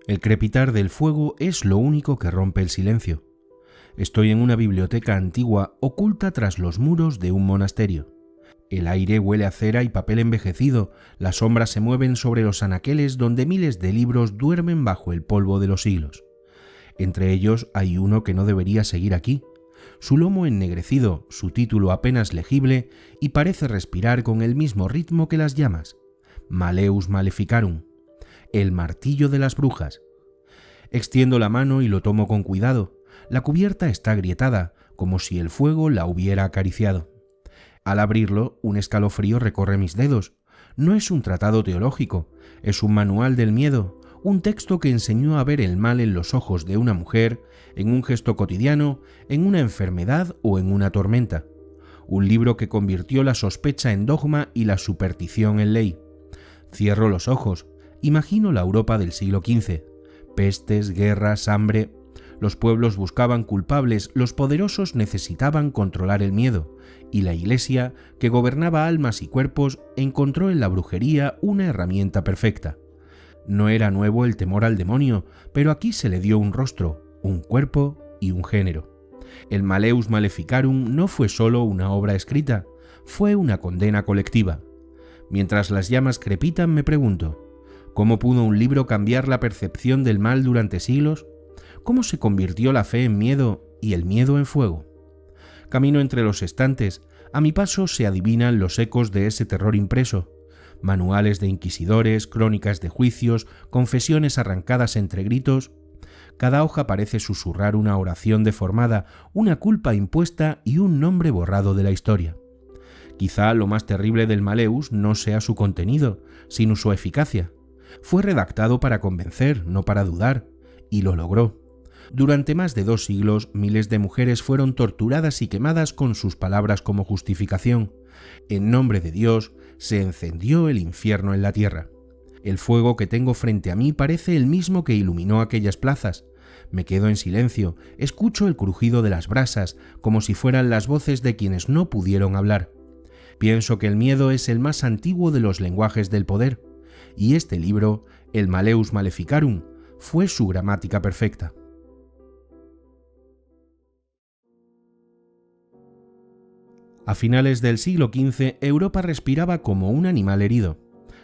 El crepitar del fuego es lo único que rompe el silencio. Estoy en una biblioteca antigua oculta tras los muros de un monasterio. El aire huele a cera y papel envejecido, las sombras se mueven sobre los anaqueles donde miles de libros duermen bajo el polvo de los siglos. Entre ellos hay uno que no debería seguir aquí. Su lomo ennegrecido, su título apenas legible y parece respirar con el mismo ritmo que las llamas. Malleus Maleficarum. El martillo de las brujas. Extiendo la mano y lo tomo con cuidado. La cubierta está agrietada, como si el fuego la hubiera acariciado. Al abrirlo, un escalofrío recorre mis dedos. No es un tratado teológico, es un manual del miedo, un texto que enseñó a ver el mal en los ojos de una mujer, en un gesto cotidiano, en una enfermedad o en una tormenta. Un libro que convirtió la sospecha en dogma y la superstición en ley. Cierro los ojos, imagino la Europa del siglo XV. Pestes, guerras, hambre. Los pueblos buscaban culpables, los poderosos necesitaban controlar el miedo, y la Iglesia, que gobernaba almas y cuerpos, encontró en la brujería una herramienta perfecta. No era nuevo el temor al demonio, pero aquí se le dio un rostro, un cuerpo y un género. El Malleus Maleficarum no fue solo una obra escrita, fue una condena colectiva. Mientras las llamas crepitan me pregunto, ¿cómo pudo un libro cambiar la percepción del mal durante siglos? ¿Cómo se convirtió la fe en miedo y el miedo en fuego? Camino entre los estantes, a mi paso se adivinan los ecos de ese terror impreso. Manuales de inquisidores, crónicas de juicios, confesiones arrancadas entre gritos. Cada hoja parece susurrar una oración deformada, una culpa impuesta y un nombre borrado de la historia. Quizá lo más terrible del Malleus no sea su contenido, sino su eficacia. Fue redactado para convencer, no para dudar, y lo logró. Durante más de 2 siglos, miles de mujeres fueron torturadas y quemadas con sus palabras como justificación. En nombre de Dios, se encendió el infierno en la tierra. El fuego que tengo frente a mí parece el mismo que iluminó aquellas plazas. Me quedo en silencio, escucho el crujido de las brasas, como si fueran las voces de quienes no pudieron hablar. Pienso que el miedo es el más antiguo de los lenguajes del poder, y este libro, el Malleus Maleficarum, fue su gramática perfecta. A finales del siglo XV, Europa respiraba como un animal herido.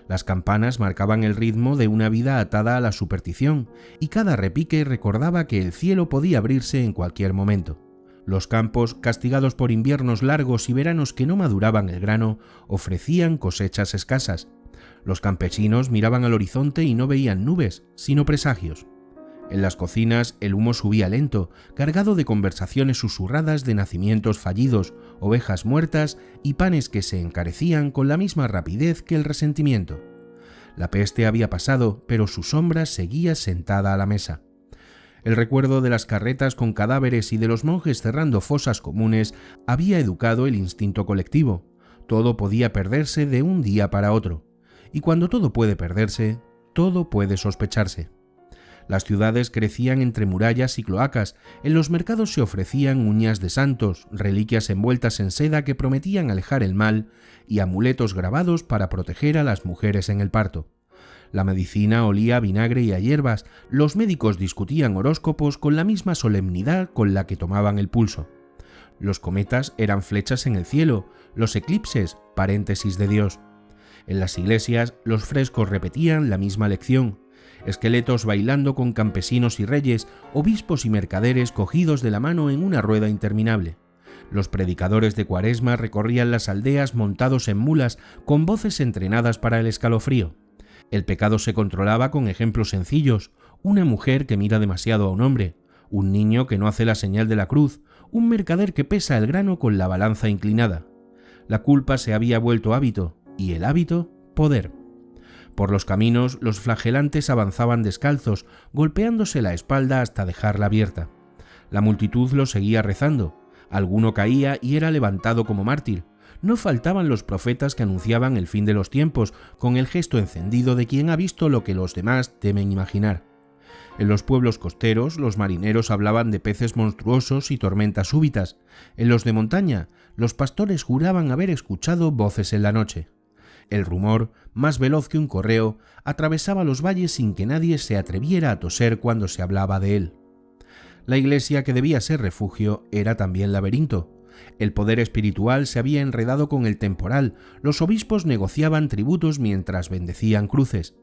Las campanas marcaban el ritmo de una vida atada a la superstición, y cada repique recordaba que el cielo podía abrirse en cualquier momento. Los campos, castigados por inviernos largos y veranos que no maduraban el grano, ofrecían cosechas escasas. Los campesinos miraban al horizonte y no veían nubes, sino presagios. En las cocinas el humo subía lento, cargado de conversaciones susurradas de nacimientos fallidos, ovejas muertas y panes que se encarecían con la misma rapidez que el resentimiento. La peste había pasado, pero su sombra seguía sentada a la mesa. El recuerdo de las carretas con cadáveres y de los monjes cerrando fosas comunes había educado el instinto colectivo. Todo podía perderse de un día para otro. Y cuando todo puede perderse, todo puede sospecharse. Las ciudades crecían entre murallas y cloacas, en los mercados se ofrecían uñas de santos, reliquias envueltas en seda que prometían alejar el mal y amuletos grabados para proteger a las mujeres en el parto. La medicina olía a vinagre y a hierbas, los médicos discutían horóscopos con la misma solemnidad con la que tomaban el pulso. Los cometas eran flechas en el cielo, los eclipses, paréntesis de Dios. En las iglesias, los frescos repetían la misma lección. Esqueletos bailando con campesinos y reyes, obispos y mercaderes cogidos de la mano en una rueda interminable. Los predicadores de Cuaresma recorrían las aldeas montados en mulas con voces entrenadas para el escalofrío. El pecado se controlaba con ejemplos sencillos: una mujer que mira demasiado a un hombre, un niño que no hace la señal de la cruz, un mercader que pesa el grano con la balanza inclinada. La culpa se había vuelto hábito, y el hábito, poder. Por los caminos, los flagelantes avanzaban descalzos, golpeándose la espalda hasta dejarla abierta. La multitud lo seguía rezando. Alguno caía y era levantado como mártir. No faltaban los profetas que anunciaban el fin de los tiempos, con el gesto encendido de quien ha visto lo que los demás temen imaginar. En los pueblos costeros, los marineros hablaban de peces monstruosos y tormentas súbitas. En los de montaña, los pastores juraban haber escuchado voces en la noche. El rumor, más veloz que un correo, atravesaba los valles sin que nadie se atreviera a toser cuando se hablaba de él. La iglesia, que debía ser refugio, era también laberinto. El poder espiritual se había enredado con el temporal, los obispos negociaban tributos mientras bendecían cruces.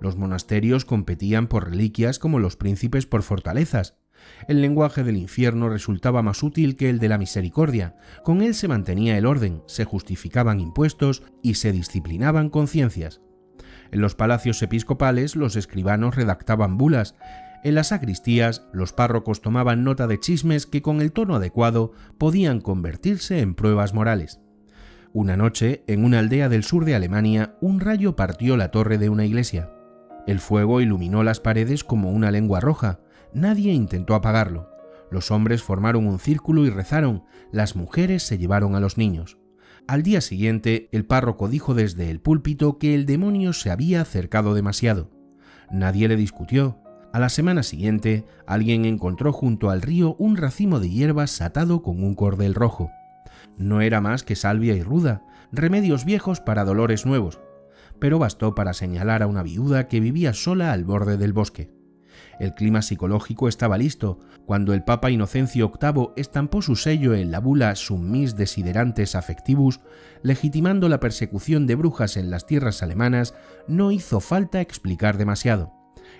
Los monasterios competían por reliquias como los príncipes por fortalezas. El lenguaje del infierno resultaba más útil que el de la misericordia. Con él se mantenía el orden, se justificaban impuestos y se disciplinaban conciencias. En los palacios episcopales los escribanos redactaban bulas. En las sacristías los párrocos tomaban nota de chismes que con el tono adecuado podían convertirse en pruebas morales. Una noche, en una aldea del sur de Alemania, un rayo partió la torre de una iglesia. El fuego iluminó las paredes como una lengua roja. Nadie intentó apagarlo. Los hombres formaron un círculo y rezaron. Las mujeres se llevaron a los niños. Al día siguiente, el párroco dijo desde el púlpito que el demonio se había acercado demasiado. Nadie le discutió. A la semana siguiente, alguien encontró junto al río un racimo de hierbas atado con un cordel rojo. No era más que salvia y ruda, remedios viejos para dolores nuevos, pero bastó para señalar a una viuda que vivía sola al borde del bosque. El clima psicológico estaba listo. Cuando el Papa Inocencio VIII estampó su sello en la bula Summis Desiderantes Affectivus, legitimando la persecución de brujas en las tierras alemanas, no hizo falta explicar demasiado.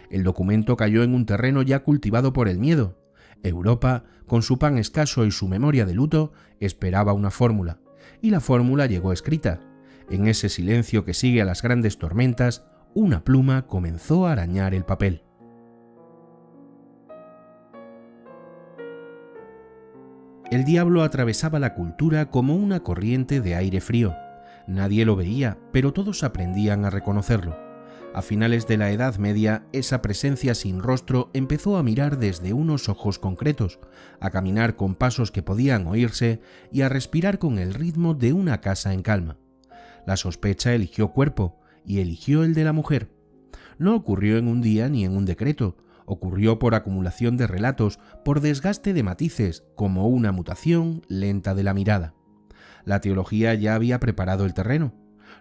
El documento cayó en un terreno ya cultivado por el miedo. Europa, con su pan escaso y su memoria de luto, esperaba una fórmula. Y la fórmula llegó escrita. En ese silencio que sigue a las grandes tormentas, una pluma comenzó a arañar el papel. El diablo atravesaba la cultura como una corriente de aire frío. Nadie lo veía, pero todos aprendían a reconocerlo. A finales de la Edad Media, esa presencia sin rostro empezó a mirar desde unos ojos concretos, a caminar con pasos que podían oírse y a respirar con el ritmo de una casa en calma. La sospecha eligió cuerpo y eligió el de la mujer. No ocurrió en un día ni en un decreto, ocurrió por acumulación de relatos, por desgaste de matices, como una mutación lenta de la mirada. La teología ya había preparado el terreno.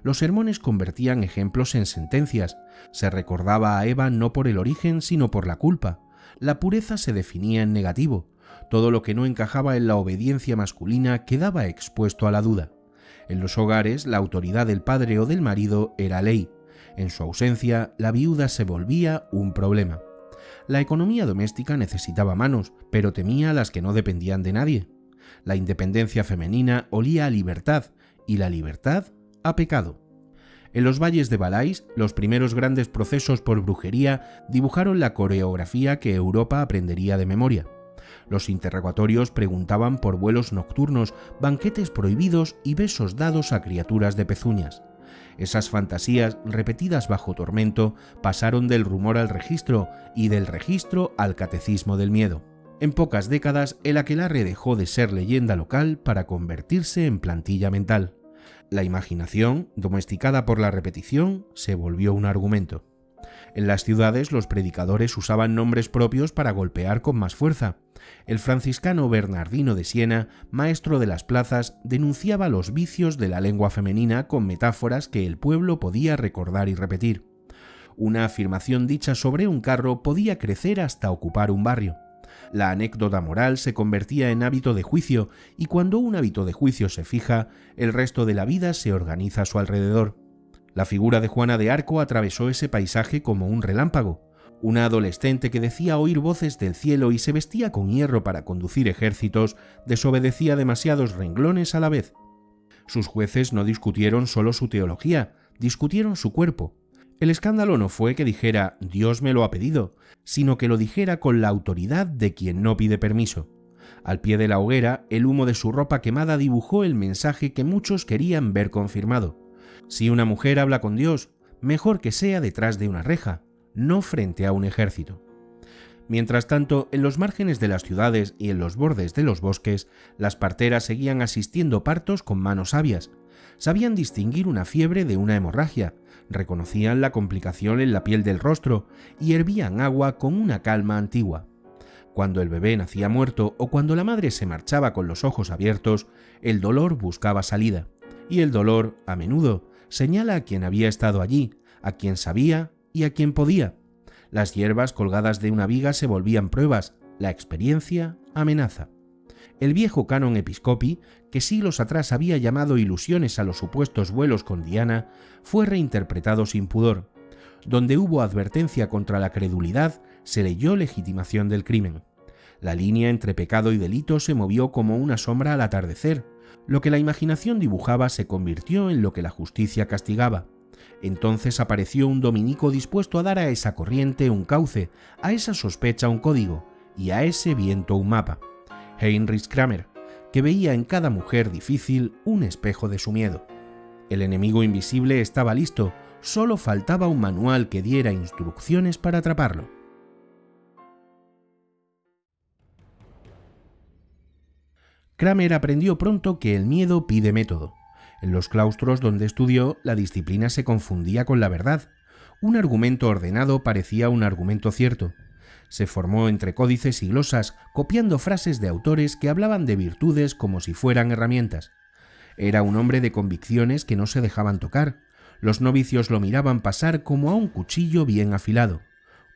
Los sermones convertían ejemplos en sentencias. Se recordaba a Eva no por el origen, sino por la culpa. La pureza se definía en negativo. Todo lo que no encajaba en la obediencia masculina quedaba expuesto a la duda. En los hogares, la autoridad del padre o del marido era ley. En su ausencia, la viuda se volvía un problema. La economía doméstica necesitaba manos, pero temía las que no dependían de nadie. La independencia femenina olía a libertad, y la libertad a pecado. En los valles de Valais, los primeros grandes procesos por brujería dibujaron la coreografía que Europa aprendería de memoria. Los interrogatorios preguntaban por vuelos nocturnos, banquetes prohibidos y besos dados a criaturas de pezuñas. Esas fantasías, repetidas bajo tormento, pasaron del rumor al registro y del registro al catecismo del miedo. En pocas décadas, el aquelarre dejó de ser leyenda local para convertirse en plantilla mental. La imaginación, domesticada por la repetición, se volvió un argumento. En las ciudades los predicadores usaban nombres propios para golpear con más fuerza. El franciscano Bernardino de Siena, maestro de las plazas, denunciaba los vicios de la lengua femenina con metáforas que el pueblo podía recordar y repetir. Una afirmación dicha sobre un carro podía crecer hasta ocupar un barrio. La anécdota moral se convertía en hábito de juicio, y cuando un hábito de juicio se fija, el resto de la vida se organiza a su alrededor. La figura de Juana de Arco atravesó ese paisaje como un relámpago. Una adolescente que decía oír voces del cielo y se vestía con hierro para conducir ejércitos, desobedecía demasiados renglones a la vez. Sus jueces no discutieron solo su teología, discutieron su cuerpo. El escándalo no fue que dijera «Dios me lo ha pedido», sino que lo dijera con la autoridad de quien no pide permiso. Al pie de la hoguera, el humo de su ropa quemada dibujó el mensaje que muchos querían ver confirmado. Si una mujer habla con Dios, mejor que sea detrás de una reja, no frente a un ejército. Mientras tanto, en los márgenes de las ciudades y en los bordes de los bosques, las parteras seguían asistiendo partos con manos sabias. Sabían distinguir una fiebre de una hemorragia, reconocían la complicación en la piel del rostro y hervían agua con una calma antigua. Cuando el bebé nacía muerto o cuando la madre se marchaba con los ojos abiertos, el dolor buscaba salida, y el dolor, a menudo, Señala a quien había estado allí, a quien sabía y a quien podía. Las hierbas colgadas de una viga se volvían pruebas, la experiencia amenaza. El viejo canon episcopi, que siglos atrás había llamado ilusiones a los supuestos vuelos con Diana, fue reinterpretado sin pudor. Donde hubo advertencia contra la credulidad, se leyó legitimación del crimen. La línea entre pecado y delito se movió como una sombra al atardecer. Lo que la imaginación dibujaba se convirtió en lo que la justicia castigaba. Entonces apareció un dominico dispuesto a dar a esa corriente un cauce, a esa sospecha un código y a ese viento un mapa. Heinrich Kramer, que veía en cada mujer difícil un espejo de su miedo. El enemigo invisible estaba listo, solo faltaba un manual que diera instrucciones para atraparlo. Kramer aprendió pronto que el miedo pide método. En los claustros donde estudió, la disciplina se confundía con la verdad. Un argumento ordenado parecía un argumento cierto. Se formó entre códices y glosas, copiando frases de autores que hablaban de virtudes como si fueran herramientas. Era un hombre de convicciones que no se dejaban tocar. Los novicios lo miraban pasar como a un cuchillo bien afilado.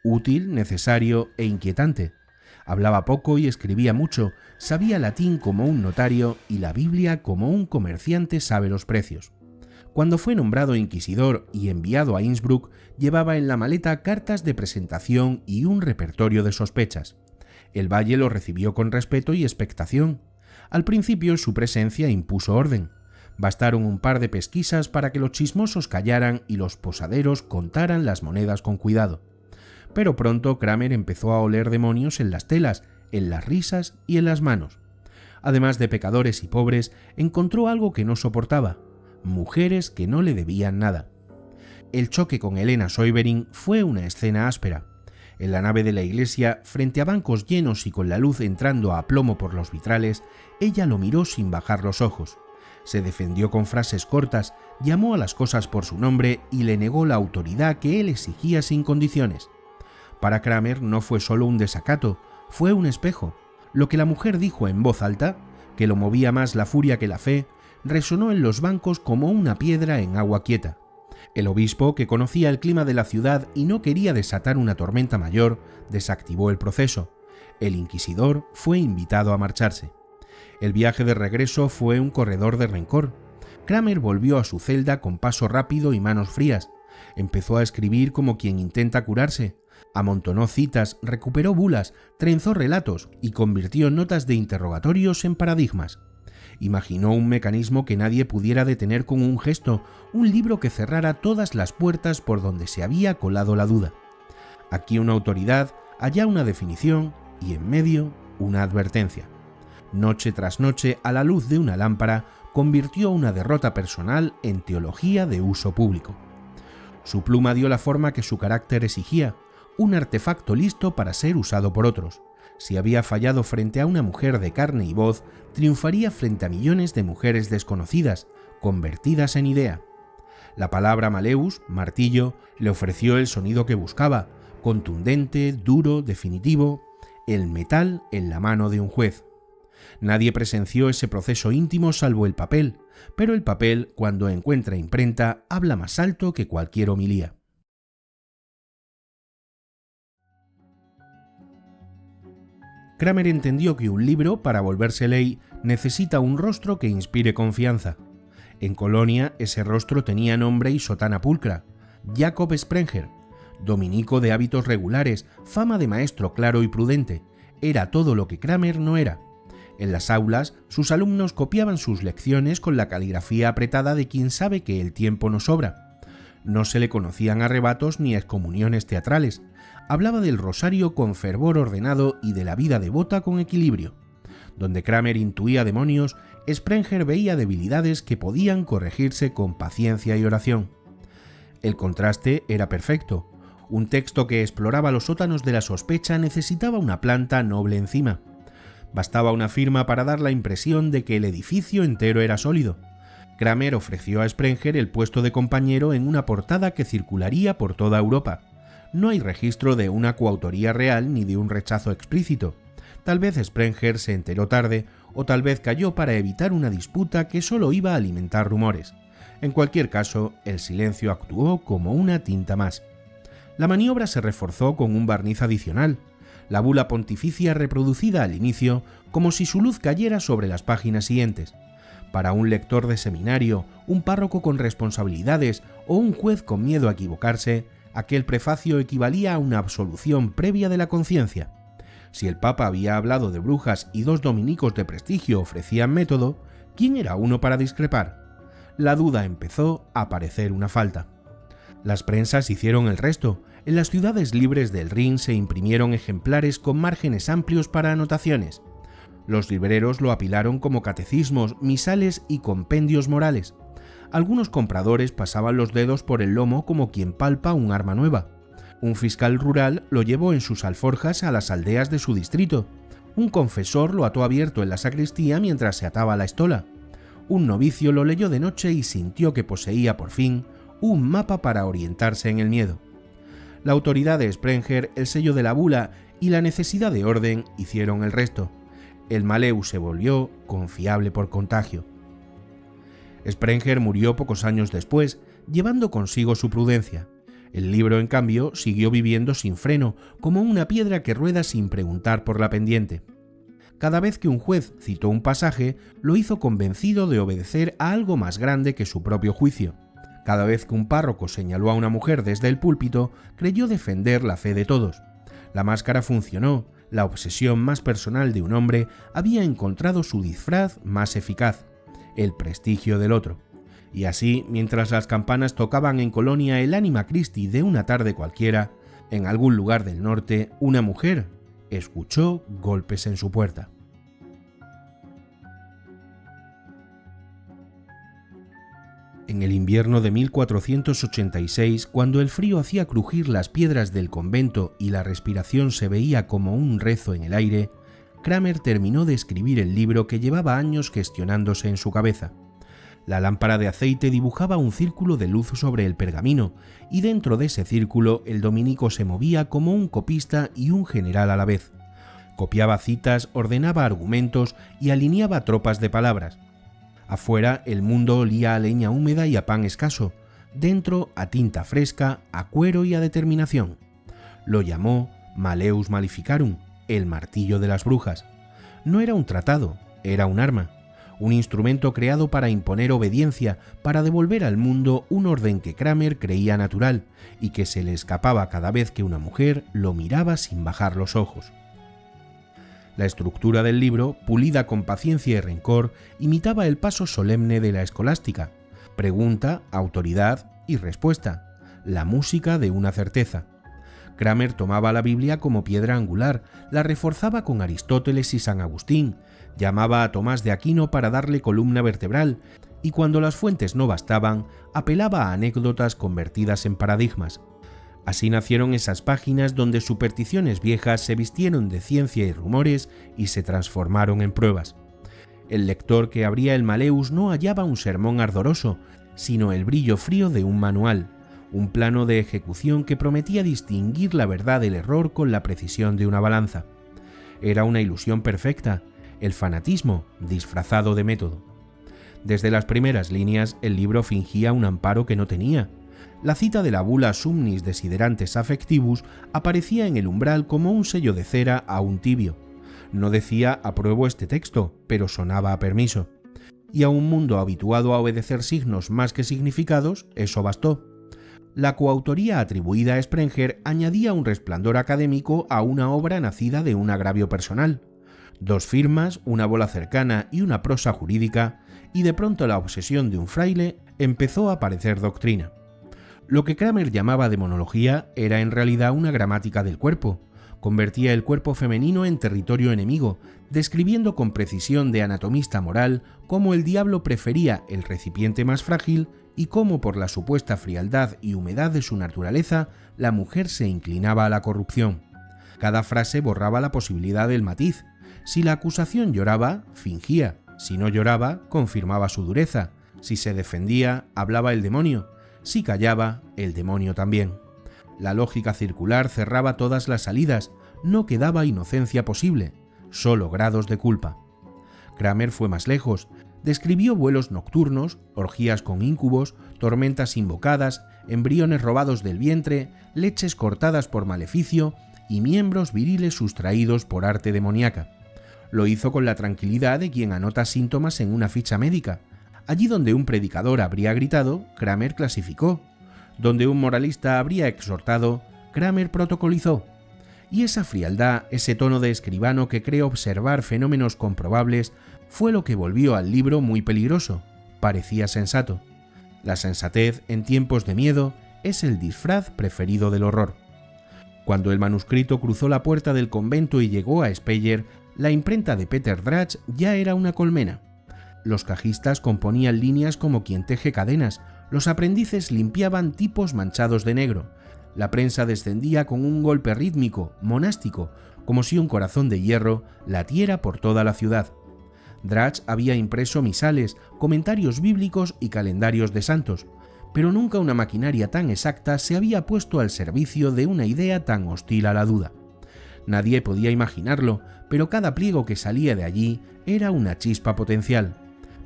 Útil, necesario e inquietante. Hablaba poco y escribía mucho, sabía latín como un notario y la Biblia como un comerciante sabe los precios. Cuando fue nombrado inquisidor y enviado a Innsbruck, llevaba en la maleta cartas de presentación y un repertorio de sospechas. El valle lo recibió con respeto y expectación. Al principio su presencia impuso orden. Bastaron un par de pesquisas para que los chismosos callaran y los posaderos contaran las monedas con cuidado. Pero pronto Kramer empezó a oler demonios en las telas, en las risas y en las manos. Además de pecadores y pobres, encontró algo que no soportaba: mujeres que no le debían nada. El choque con Helena Soibering fue una escena áspera. En la nave de la iglesia, frente a bancos llenos y con la luz entrando a plomo por los vitrales, ella lo miró sin bajar los ojos. Se defendió con frases cortas, llamó a las cosas por su nombre y le negó la autoridad que él exigía sin condiciones. Para Kramer no fue solo un desacato, fue un espejo. Lo que la mujer dijo en voz alta, que lo movía más la furia que la fe, resonó en los bancos como una piedra en agua quieta. El obispo, que conocía el clima de la ciudad y no quería desatar una tormenta mayor, desactivó el proceso. El inquisidor fue invitado a marcharse. El viaje de regreso fue un corredor de rencor. Kramer volvió a su celda con paso rápido y manos frías. Empezó a escribir como quien intenta curarse. Amontonó citas, recuperó bulas, trenzó relatos y convirtió notas de interrogatorios en paradigmas. Imaginó un mecanismo que nadie pudiera detener con un gesto, un libro que cerrara todas las puertas por donde se había colado la duda. Aquí una autoridad, allá una definición y en medio una advertencia. Noche tras noche, a la luz de una lámpara, convirtió una derrota personal en teología de uso público. Su pluma dio la forma que su carácter exigía, un artefacto listo para ser usado por otros. Si había fallado frente a una mujer de carne y voz, triunfaría frente a millones de mujeres desconocidas, convertidas en idea. La palabra Maleus, martillo, le ofreció el sonido que buscaba, contundente, duro, definitivo, el metal en la mano de un juez. Nadie presenció ese proceso íntimo salvo el papel, pero el papel, cuando encuentra imprenta, habla más alto que cualquier homilía. Kramer entendió que un libro, para volverse ley, necesita un rostro que inspire confianza. En Colonia, ese rostro tenía nombre y sotana pulcra: Jacob Sprenger, dominico de hábitos regulares, fama de maestro claro y prudente. Era todo lo que Kramer no era. En las aulas, sus alumnos copiaban sus lecciones con la caligrafía apretada de quien sabe que el tiempo no sobra. No se le conocían arrebatos ni excomuniones teatrales. Hablaba del rosario con fervor ordenado y de la vida devota con equilibrio. Donde Kramer intuía demonios, Sprenger veía debilidades que podían corregirse con paciencia y oración. El contraste era perfecto. Un texto que exploraba los sótanos de la sospecha necesitaba una planta noble encima. Bastaba una firma para dar la impresión de que el edificio entero era sólido. Kramer ofreció a Sprenger el puesto de compañero en una portada que circularía por toda Europa. No hay registro de una coautoría real ni de un rechazo explícito. Tal vez Sprenger se enteró tarde, o tal vez cayó para evitar una disputa que solo iba a alimentar rumores. En cualquier caso, el silencio actuó como una tinta más. La maniobra se reforzó con un barniz adicional, la bula pontificia reproducida al inicio como si su luz cayera sobre las páginas siguientes. Para un lector de seminario, un párroco con responsabilidades o un juez con miedo a equivocarse, aquel prefacio equivalía a una absolución previa de la conciencia. Si el Papa había hablado de brujas y 2 dominicos de prestigio ofrecían método, ¿quién era uno para discrepar? La duda empezó a parecer una falta. Las prensas hicieron el resto. En las ciudades libres del Rin se imprimieron ejemplares con márgenes amplios para anotaciones. Los libreros lo apilaron como catecismos, misales y compendios morales. Algunos compradores pasaban los dedos por el lomo como quien palpa un arma nueva. Un fiscal rural lo llevó en sus alforjas a las aldeas de su distrito. Un confesor lo ató abierto en la sacristía mientras se ataba la estola. Un novicio lo leyó de noche y sintió que poseía por fin un mapa para orientarse en el miedo. La autoridad de Sprenger, el sello de la bula y la necesidad de orden hicieron el resto. El Malleus se volvió confiable por contagio. Sprenger murió pocos años después, llevando consigo su prudencia. El libro, en cambio, siguió viviendo sin freno, como una piedra que rueda sin preguntar por la pendiente. Cada vez que un juez citó un pasaje, lo hizo convencido de obedecer a algo más grande que su propio juicio. Cada vez que un párroco señaló a una mujer desde el púlpito, creyó defender la fe de todos. La máscara funcionó, la obsesión más personal de un hombre había encontrado su disfraz más eficaz, el prestigio del otro. Y así, mientras las campanas tocaban en Colonia el Anima Christi de una tarde cualquiera, en algún lugar del norte, una mujer escuchó golpes en su puerta. En el invierno de 1486, cuando el frío hacía crujir las piedras del convento y la respiración se veía como un rezo en el aire, Kramer terminó de escribir el libro que llevaba años gestionándose en su cabeza. La lámpara de aceite dibujaba un círculo de luz sobre el pergamino, y dentro de ese círculo el dominico se movía como un copista y un general a la vez. Copiaba citas, ordenaba argumentos y alineaba tropas de palabras. Afuera el mundo olía a leña húmeda y a pan escaso, dentro a tinta fresca, a cuero y a determinación. Lo llamó Malleus Maleficarum, el martillo de las brujas. No era un tratado, era un arma, un instrumento creado para imponer obediencia, para devolver al mundo un orden que Kramer creía natural y que se le escapaba cada vez que una mujer lo miraba sin bajar los ojos. La estructura del libro, pulida con paciencia y rencor, imitaba el paso solemne de la escolástica: pregunta, autoridad y respuesta, la música de una certeza. Kramer tomaba la Biblia como piedra angular, la reforzaba con Aristóteles y San Agustín, llamaba a Tomás de Aquino para darle columna vertebral, y cuando las fuentes no bastaban, apelaba a anécdotas convertidas en paradigmas. Así nacieron esas páginas donde supersticiones viejas se vistieron de ciencia y rumores y se transformaron en pruebas. El lector que abría el Malleus no hallaba un sermón ardoroso, sino el brillo frío de un manual, un plano de ejecución que prometía distinguir la verdad del error con la precisión de una balanza. Era una ilusión perfecta, el fanatismo disfrazado de método. Desde las primeras líneas el libro fingía un amparo que no tenía. La cita de la bula Sumnis Desiderantes Affectivus aparecía en el umbral como un sello de cera a un tibio. No decía apruebo este texto, pero sonaba a permiso. Y a un mundo habituado a obedecer signos más que significados, eso bastó. La coautoría atribuida a Sprenger añadía un resplandor académico a una obra nacida de un agravio personal. 2 firmas, una bola cercana y una prosa jurídica, y de pronto la obsesión de un fraile empezó a parecer doctrina. Lo que Kramer llamaba demonología era en realidad una gramática del cuerpo. Convertía el cuerpo femenino en territorio enemigo, describiendo con precisión de anatomista moral cómo el diablo prefería el recipiente más frágil y cómo por la supuesta frialdad y humedad de su naturaleza la mujer se inclinaba a la corrupción. Cada frase borraba la posibilidad del matiz. Si la acusación lloraba, fingía. Si no lloraba, confirmaba su dureza. Si se defendía, hablaba el demonio. Si callaba, el demonio también. La lógica circular cerraba todas las salidas, no quedaba inocencia posible, solo grados de culpa. Kramer fue más lejos. Describió vuelos nocturnos, orgías con íncubos, tormentas invocadas, embriones robados del vientre, leches cortadas por maleficio y miembros viriles sustraídos por arte demoníaca. Lo hizo con la tranquilidad de quien anota síntomas en una ficha médica. Allí donde un predicador habría gritado, Kramer clasificó. Donde un moralista habría exhortado, Kramer protocolizó. Y esa frialdad, ese tono de escribano que cree observar fenómenos comprobables, fue lo que volvió al libro muy peligroso. Parecía sensato. La sensatez en tiempos de miedo es el disfraz preferido del horror. Cuando el manuscrito cruzó la puerta del convento y llegó a Speyer, la imprenta de Peter Drach ya era una colmena. Los cajistas componían líneas como quien teje cadenas, los aprendices limpiaban tipos manchados de negro. La prensa descendía con un golpe rítmico, monástico, como si un corazón de hierro latiera por toda la ciudad. Drach había impreso misales, comentarios bíblicos y calendarios de santos, pero nunca una maquinaria tan exacta se había puesto al servicio de una idea tan hostil a la duda. Nadie podía imaginarlo, pero cada pliego que salía de allí era una chispa potencial.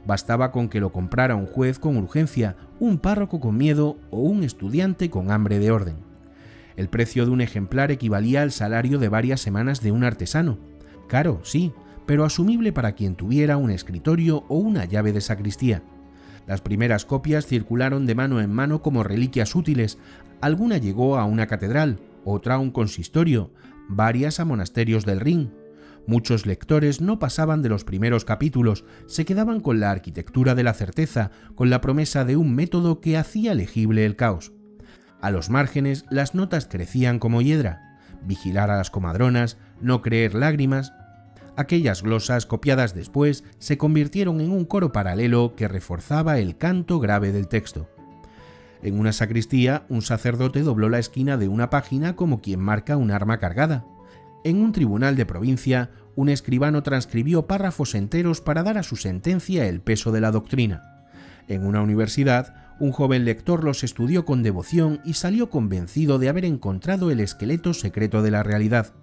Bastaba con que lo comprara un juez con urgencia, un párroco con miedo o un estudiante con hambre de orden. El precio de un ejemplar equivalía al salario de varias semanas de un artesano. Caro, sí, pero asumible para quien tuviera un escritorio o una llave de sacristía. Las primeras copias circularon de mano en mano como reliquias útiles. Alguna llegó a una catedral, otra a un consistorio, varias a monasterios del Rin. Muchos lectores no pasaban de los primeros capítulos, se quedaban con la arquitectura de la certeza, con la promesa de un método que hacía legible el caos. A los márgenes las notas crecían como hiedra. Vigilar a las comadronas, no creer lágrimas. Aquellas glosas copiadas después se convirtieron en un coro paralelo que reforzaba el canto grave del texto. En una sacristía, un sacerdote dobló la esquina de una página como quien marca un arma cargada. En un tribunal de provincia, un escribano transcribió párrafos enteros para dar a su sentencia el peso de la doctrina. En una universidad, un joven lector los estudió con devoción y salió convencido de haber encontrado el esqueleto secreto de la realidad.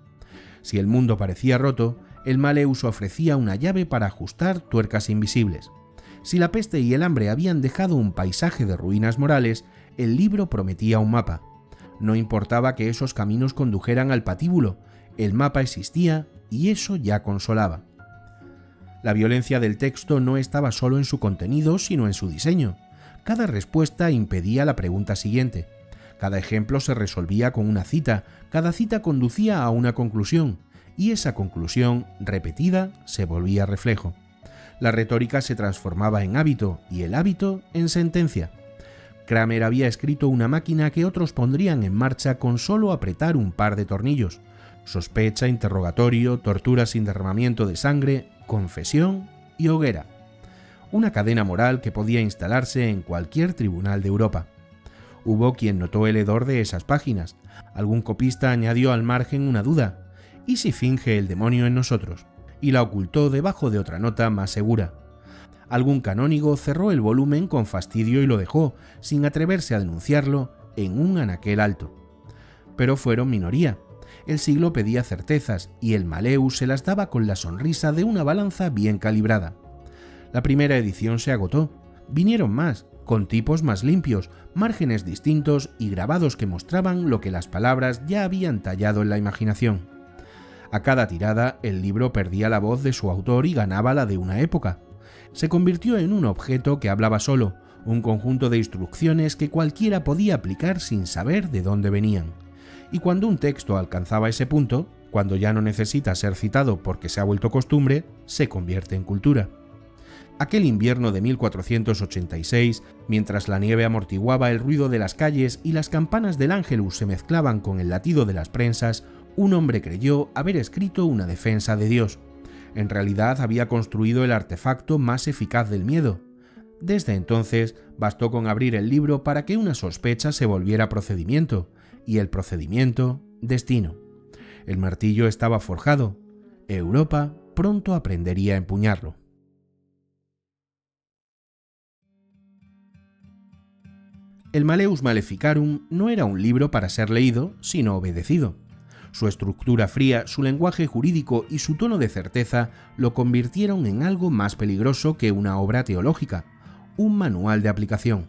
Si el mundo parecía roto, el Malleus ofrecía una llave para ajustar tuercas invisibles. Si la peste y el hambre habían dejado un paisaje de ruinas morales, el libro prometía un mapa. No importaba que esos caminos condujeran al patíbulo, el mapa existía y eso ya consolaba. La violencia del texto no estaba solo en su contenido, sino en su diseño. Cada respuesta impedía la pregunta siguiente. Cada ejemplo se resolvía con una cita, cada cita conducía a una conclusión, y esa conclusión, repetida, se volvía reflejo. La retórica se transformaba en hábito y el hábito en sentencia. Kramer había escrito una máquina que otros pondrían en marcha con solo apretar un par de tornillos. Sospecha, interrogatorio, tortura sin derramamiento de sangre, confesión y hoguera. Una cadena moral que podía instalarse en cualquier tribunal de Europa. Hubo quien notó el hedor de esas páginas. Algún copista añadió al margen una duda. ¿Y si finge el demonio en nosotros? Y la ocultó debajo de otra nota más segura. Algún canónigo cerró el volumen con fastidio y lo dejó, sin atreverse a denunciarlo, en un anaquel alto. Pero fueron minoría. El siglo pedía certezas y el Malleus se las daba con la sonrisa de una balanza bien calibrada. La primera edición se agotó. Vinieron más, con tipos más limpios, márgenes distintos y grabados que mostraban lo que las palabras ya habían tallado en la imaginación. A cada tirada, el libro perdía la voz de su autor y ganaba la de una época. Se convirtió en un objeto que hablaba solo, un conjunto de instrucciones que cualquiera podía aplicar sin saber de dónde venían. Y cuando un texto alcanzaba ese punto, cuando ya no necesita ser citado porque se ha vuelto costumbre, se convierte en cultura. Aquel invierno de 1486, mientras la nieve amortiguaba el ruido de las calles y las campanas del Ángelus se mezclaban con el latido de las prensas, un hombre creyó haber escrito una defensa de Dios. En realidad había construido el artefacto más eficaz del miedo. Desde entonces bastó con abrir el libro para que una sospecha se volviera procedimiento, y el procedimiento, destino. El martillo estaba forjado. Europa pronto aprendería a empuñarlo. El Malleus Maleficarum no era un libro para ser leído, sino obedecido. Su estructura fría, su lenguaje jurídico y su tono de certeza lo convirtieron en algo más peligroso que una obra teológica, un manual de aplicación.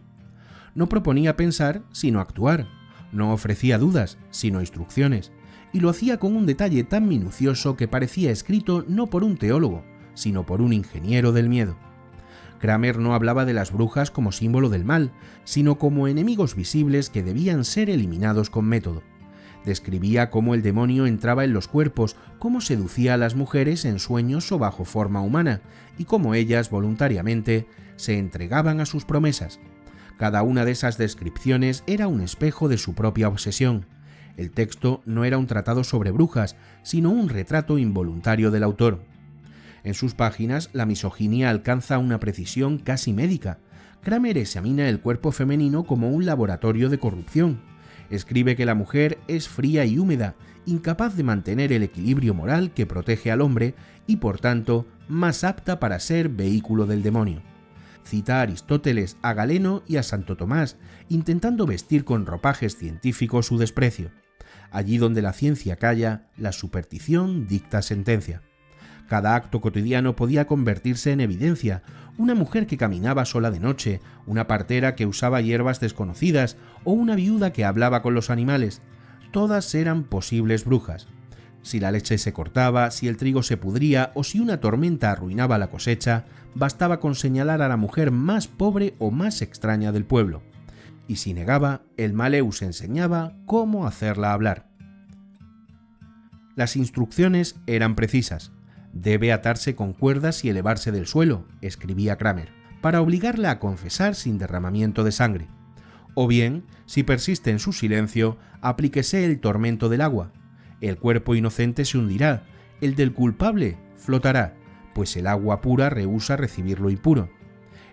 No proponía pensar, sino actuar. No ofrecía dudas, sino instrucciones. Y lo hacía con un detalle tan minucioso que parecía escrito no por un teólogo, sino por un ingeniero del miedo. Kramer no hablaba de las brujas como símbolo del mal, sino como enemigos visibles que debían ser eliminados con método. Describía cómo el demonio entraba en los cuerpos, cómo seducía a las mujeres en sueños o bajo forma humana, y cómo ellas voluntariamente se entregaban a sus promesas. Cada una de esas descripciones era un espejo de su propia obsesión. El texto no era un tratado sobre brujas, sino un retrato involuntario del autor. En sus páginas, la misoginia alcanza una precisión casi médica. Kramer examina el cuerpo femenino como un laboratorio de corrupción. Escribe que la mujer es fría y húmeda, incapaz de mantener el equilibrio moral que protege al hombre y, por tanto, más apta para ser vehículo del demonio. Cita a Aristóteles, a Galeno y a Santo Tomás, intentando vestir con ropajes científicos su desprecio. Allí donde la ciencia calla, la superstición dicta sentencia. Cada acto cotidiano podía convertirse en evidencia: una mujer que caminaba sola de noche, una partera que usaba hierbas desconocidas o una viuda que hablaba con los animales. Todas eran posibles brujas. Si la leche se cortaba, si el trigo se pudría o si una tormenta arruinaba la cosecha, bastaba con señalar a la mujer más pobre o más extraña del pueblo. Y si negaba, el Maleus enseñaba cómo hacerla hablar. Las instrucciones eran precisas. Debe atarse con cuerdas y elevarse del suelo, escribía Kramer, para obligarla a confesar sin derramamiento de sangre. O bien, si persiste en su silencio, aplíquese el tormento del agua. El cuerpo inocente se hundirá, el del culpable flotará, pues el agua pura rehúsa recibir lo impuro.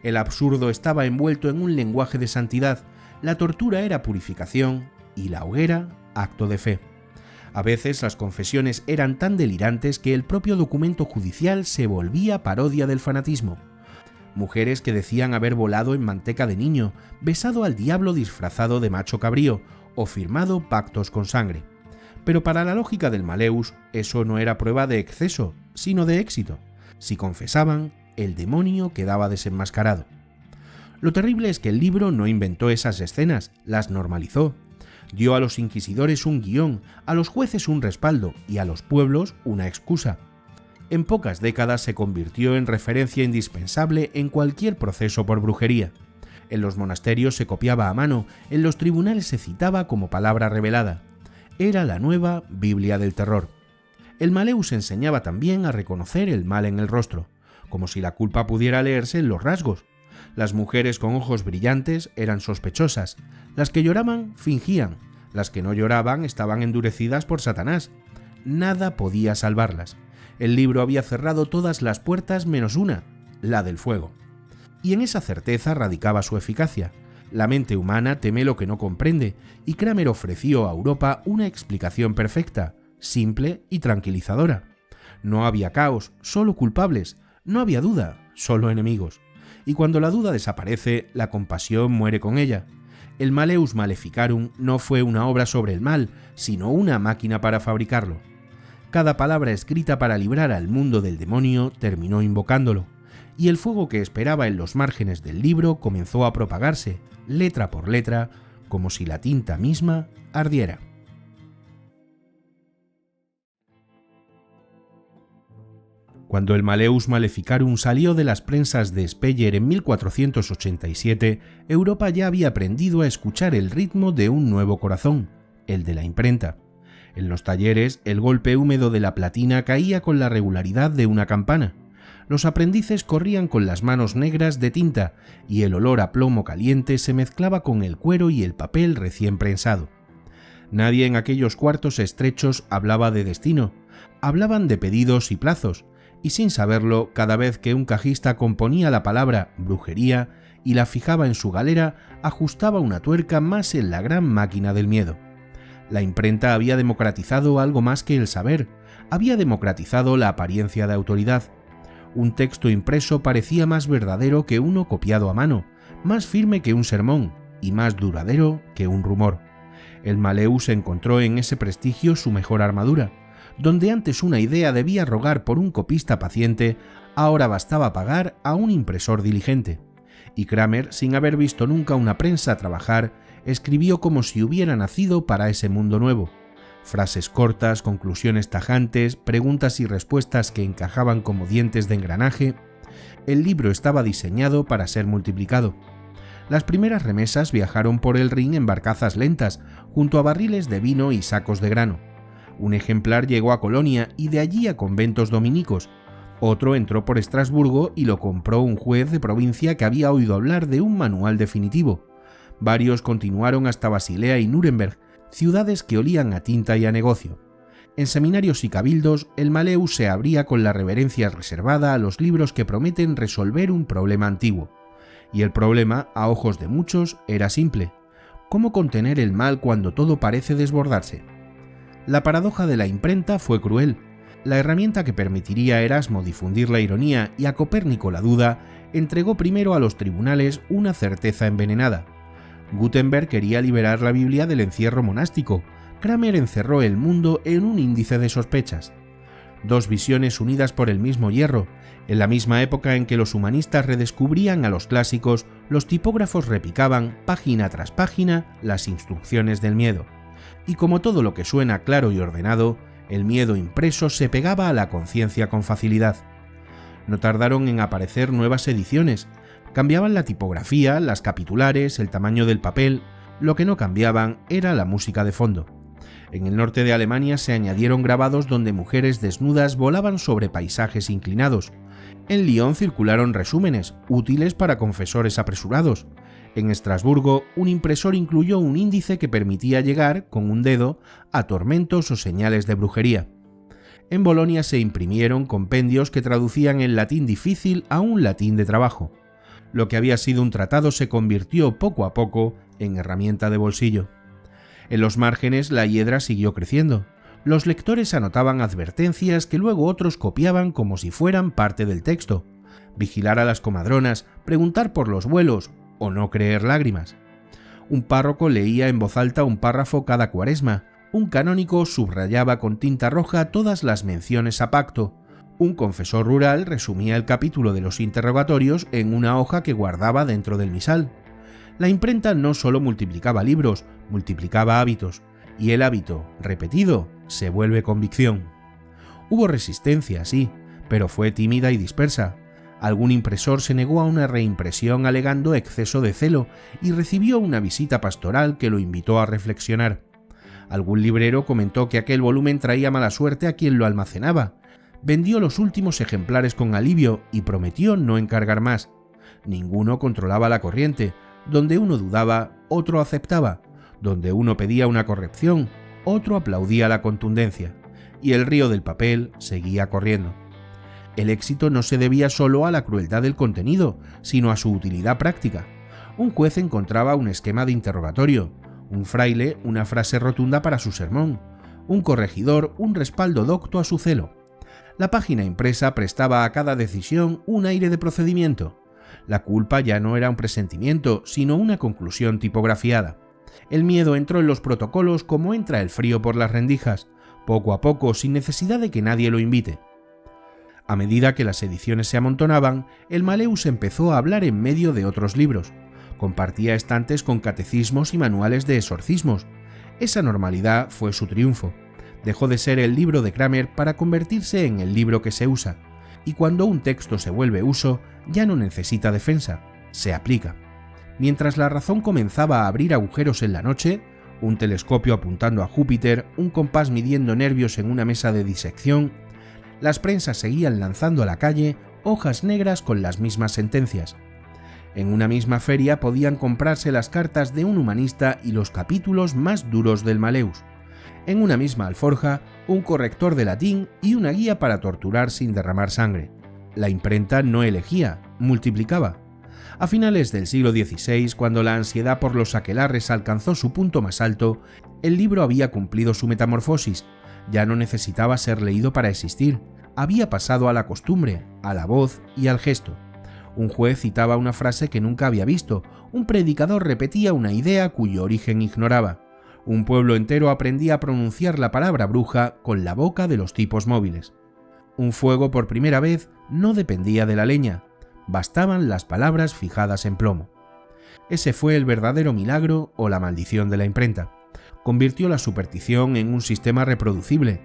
El absurdo estaba envuelto en un lenguaje de santidad, la tortura era purificación y la hoguera acto de fe. A veces las confesiones eran tan delirantes que el propio documento judicial se volvía parodia del fanatismo. Mujeres que decían haber volado en manteca de niño, besado al diablo disfrazado de macho cabrío o firmado pactos con sangre. Pero para la lógica del Maleus, eso no era prueba de exceso, sino de éxito. Si confesaban, el demonio quedaba desenmascarado. Lo terrible es que el libro no inventó esas escenas, las normalizó. Dio a los inquisidores un guión, a los jueces un respaldo y a los pueblos una excusa. En pocas décadas se convirtió en referencia indispensable en cualquier proceso por brujería. En los monasterios se copiaba a mano, en los tribunales se citaba como palabra revelada. Era la nueva Biblia del terror. El Maleus enseñaba también a reconocer el mal en el rostro, como si la culpa pudiera leerse en los rasgos. Las mujeres con ojos brillantes eran sospechosas, las que lloraban fingían, las que no lloraban estaban endurecidas por Satanás. Nada podía salvarlas. El libro había cerrado todas las puertas menos una, la del fuego. Y en esa certeza radicaba su eficacia. La mente humana teme lo que no comprende, y Kramer ofreció a Europa una explicación perfecta, simple y tranquilizadora. No había caos, solo culpables. No había duda, solo enemigos. Y cuando la duda desaparece, la compasión muere con ella. El Maleus Maleficarum no fue una obra sobre el mal, sino una máquina para fabricarlo. Cada palabra escrita para librar al mundo del demonio terminó invocándolo, y el fuego que esperaba en los márgenes del libro comenzó a propagarse, letra por letra, como si la tinta misma ardiera. Cuando el Maleus Maleficarum salió de las prensas de Speyer en 1487, Europa ya había aprendido a escuchar el ritmo de un nuevo corazón, el de la imprenta. En los talleres, el golpe húmedo de la platina caía con la regularidad de una campana. Los aprendices corrían con las manos negras de tinta y el olor a plomo caliente se mezclaba con el cuero y el papel recién prensado. Nadie en aquellos cuartos estrechos hablaba de destino, hablaban de pedidos y plazos, y sin saberlo, cada vez que un cajista componía la palabra brujería y la fijaba en su galera, ajustaba una tuerca más en la gran máquina del miedo. La imprenta había democratizado algo más que el saber, había democratizado la apariencia de autoridad. Un texto impreso parecía más verdadero que uno copiado a mano, más firme que un sermón y más duradero que un rumor. El Malleus encontró en ese prestigio su mejor armadura. Donde antes una idea debía rogar por un copista paciente, ahora bastaba pagar a un impresor diligente. Y Kramer, sin haber visto nunca una prensa trabajar, escribió como si hubiera nacido para ese mundo nuevo. Frases cortas, conclusiones tajantes, preguntas y respuestas que encajaban como dientes de engranaje. El libro estaba diseñado para ser multiplicado. Las primeras remesas viajaron por el Rin en barcazas lentas, junto a barriles de vino y sacos de grano. Un ejemplar llegó a Colonia y de allí a conventos dominicos. Otro entró por Estrasburgo y lo compró un juez de provincia que había oído hablar de un manual definitivo. Varios continuaron hasta Basilea y Nuremberg, ciudades que olían a tinta y a negocio. En seminarios y cabildos, el Malleus se abría con la reverencia reservada a los libros que prometen resolver un problema antiguo. Y el problema, a ojos de muchos, era simple: ¿cómo contener el mal cuando todo parece desbordarse? La paradoja de la imprenta fue cruel. La herramienta que permitiría a Erasmo difundir la ironía y a Copérnico la duda, entregó primero a los tribunales una certeza envenenada. Gutenberg quería liberar la Biblia del encierro monástico. Kramer encerró el mundo en un índice de sospechas. Dos visiones unidas por el mismo hierro. En la misma época en que los humanistas redescubrían a los clásicos, los tipógrafos repicaban, página tras página, las instrucciones del miedo. Y como todo lo que suena claro y ordenado, el miedo impreso se pegaba a la conciencia con facilidad. No tardaron en aparecer nuevas ediciones. Cambiaban la tipografía, las capitulares, el tamaño del papel. Lo que no cambiaban era la música de fondo. En el norte de Alemania se añadieron grabados donde mujeres desnudas volaban sobre paisajes inclinados. En Lyon circularon resúmenes, útiles para confesores apresurados. En Estrasburgo, un impresor incluyó un índice que permitía llegar, con un dedo, a tormentos o señales de brujería. En Bolonia se imprimieron compendios que traducían el latín difícil a un latín de trabajo. Lo que había sido un tratado se convirtió poco a poco en herramienta de bolsillo. En los márgenes la hiedra siguió creciendo. Los lectores anotaban advertencias que luego otros copiaban como si fueran parte del texto. Vigilar a las comadronas, preguntar por los vuelos o no creer lágrimas. Un párroco leía en voz alta un párrafo cada cuaresma. Un canónigo subrayaba con tinta roja todas las menciones a pacto. Un confesor rural resumía el capítulo de los interrogatorios en una hoja que guardaba dentro del misal. La imprenta no solo multiplicaba libros, multiplicaba hábitos, y el hábito, repetido, se vuelve convicción. Hubo resistencia, sí, pero fue tímida y dispersa. Algún impresor se negó a una reimpresión alegando exceso de celo y recibió una visita pastoral que lo invitó a reflexionar. Algún librero comentó que aquel volumen traía mala suerte a quien lo almacenaba. Vendió los últimos ejemplares con alivio y prometió no encargar más. Ninguno controlaba la corriente. Donde uno dudaba, otro aceptaba. Donde uno pedía una corrección, otro aplaudía la contundencia. Y el río del papel seguía corriendo. El éxito no se debía solo a la crueldad del contenido, sino a su utilidad práctica. Un juez encontraba un esquema de interrogatorio, un fraile una frase rotunda para su sermón, un corregidor un respaldo docto a su celo. La página impresa prestaba a cada decisión un aire de procedimiento. La culpa ya no era un presentimiento, sino una conclusión tipografiada. El miedo entró en los protocolos como entra el frío por las rendijas, poco a poco, sin necesidad de que nadie lo invite. A medida que las ediciones se amontonaban, el Malleus empezó a hablar en medio de otros libros. Compartía estantes con catecismos y manuales de exorcismos. Esa normalidad fue su triunfo. Dejó de ser el libro de Kramer para convertirse en el libro que se usa. Y cuando un texto se vuelve uso, ya no necesita defensa, se aplica. Mientras la razón comenzaba a abrir agujeros en la noche, un telescopio apuntando a Júpiter, un compás midiendo nervios en una mesa de disección, las prensas seguían lanzando a la calle hojas negras con las mismas sentencias. En una misma feria podían comprarse las cartas de un humanista y los capítulos más duros del Malleus. En una misma alforja, un corrector de latín y una guía para torturar sin derramar sangre. La imprenta no elegía, multiplicaba. A finales del siglo XVI, cuando la ansiedad por los aquelarres alcanzó su punto más alto, el libro había cumplido su metamorfosis. Ya no necesitaba ser leído para existir. Había pasado a la costumbre, a la voz y al gesto. Un juez citaba una frase que nunca había visto. Un predicador repetía una idea cuyo origen ignoraba. Un pueblo entero aprendía a pronunciar la palabra bruja con la boca de los tipos móviles. Un fuego por primera vez no dependía de la leña, bastaban las palabras fijadas en plomo. Ese fue el verdadero milagro o la maldición de la imprenta. Convirtió la superstición en un sistema reproducible.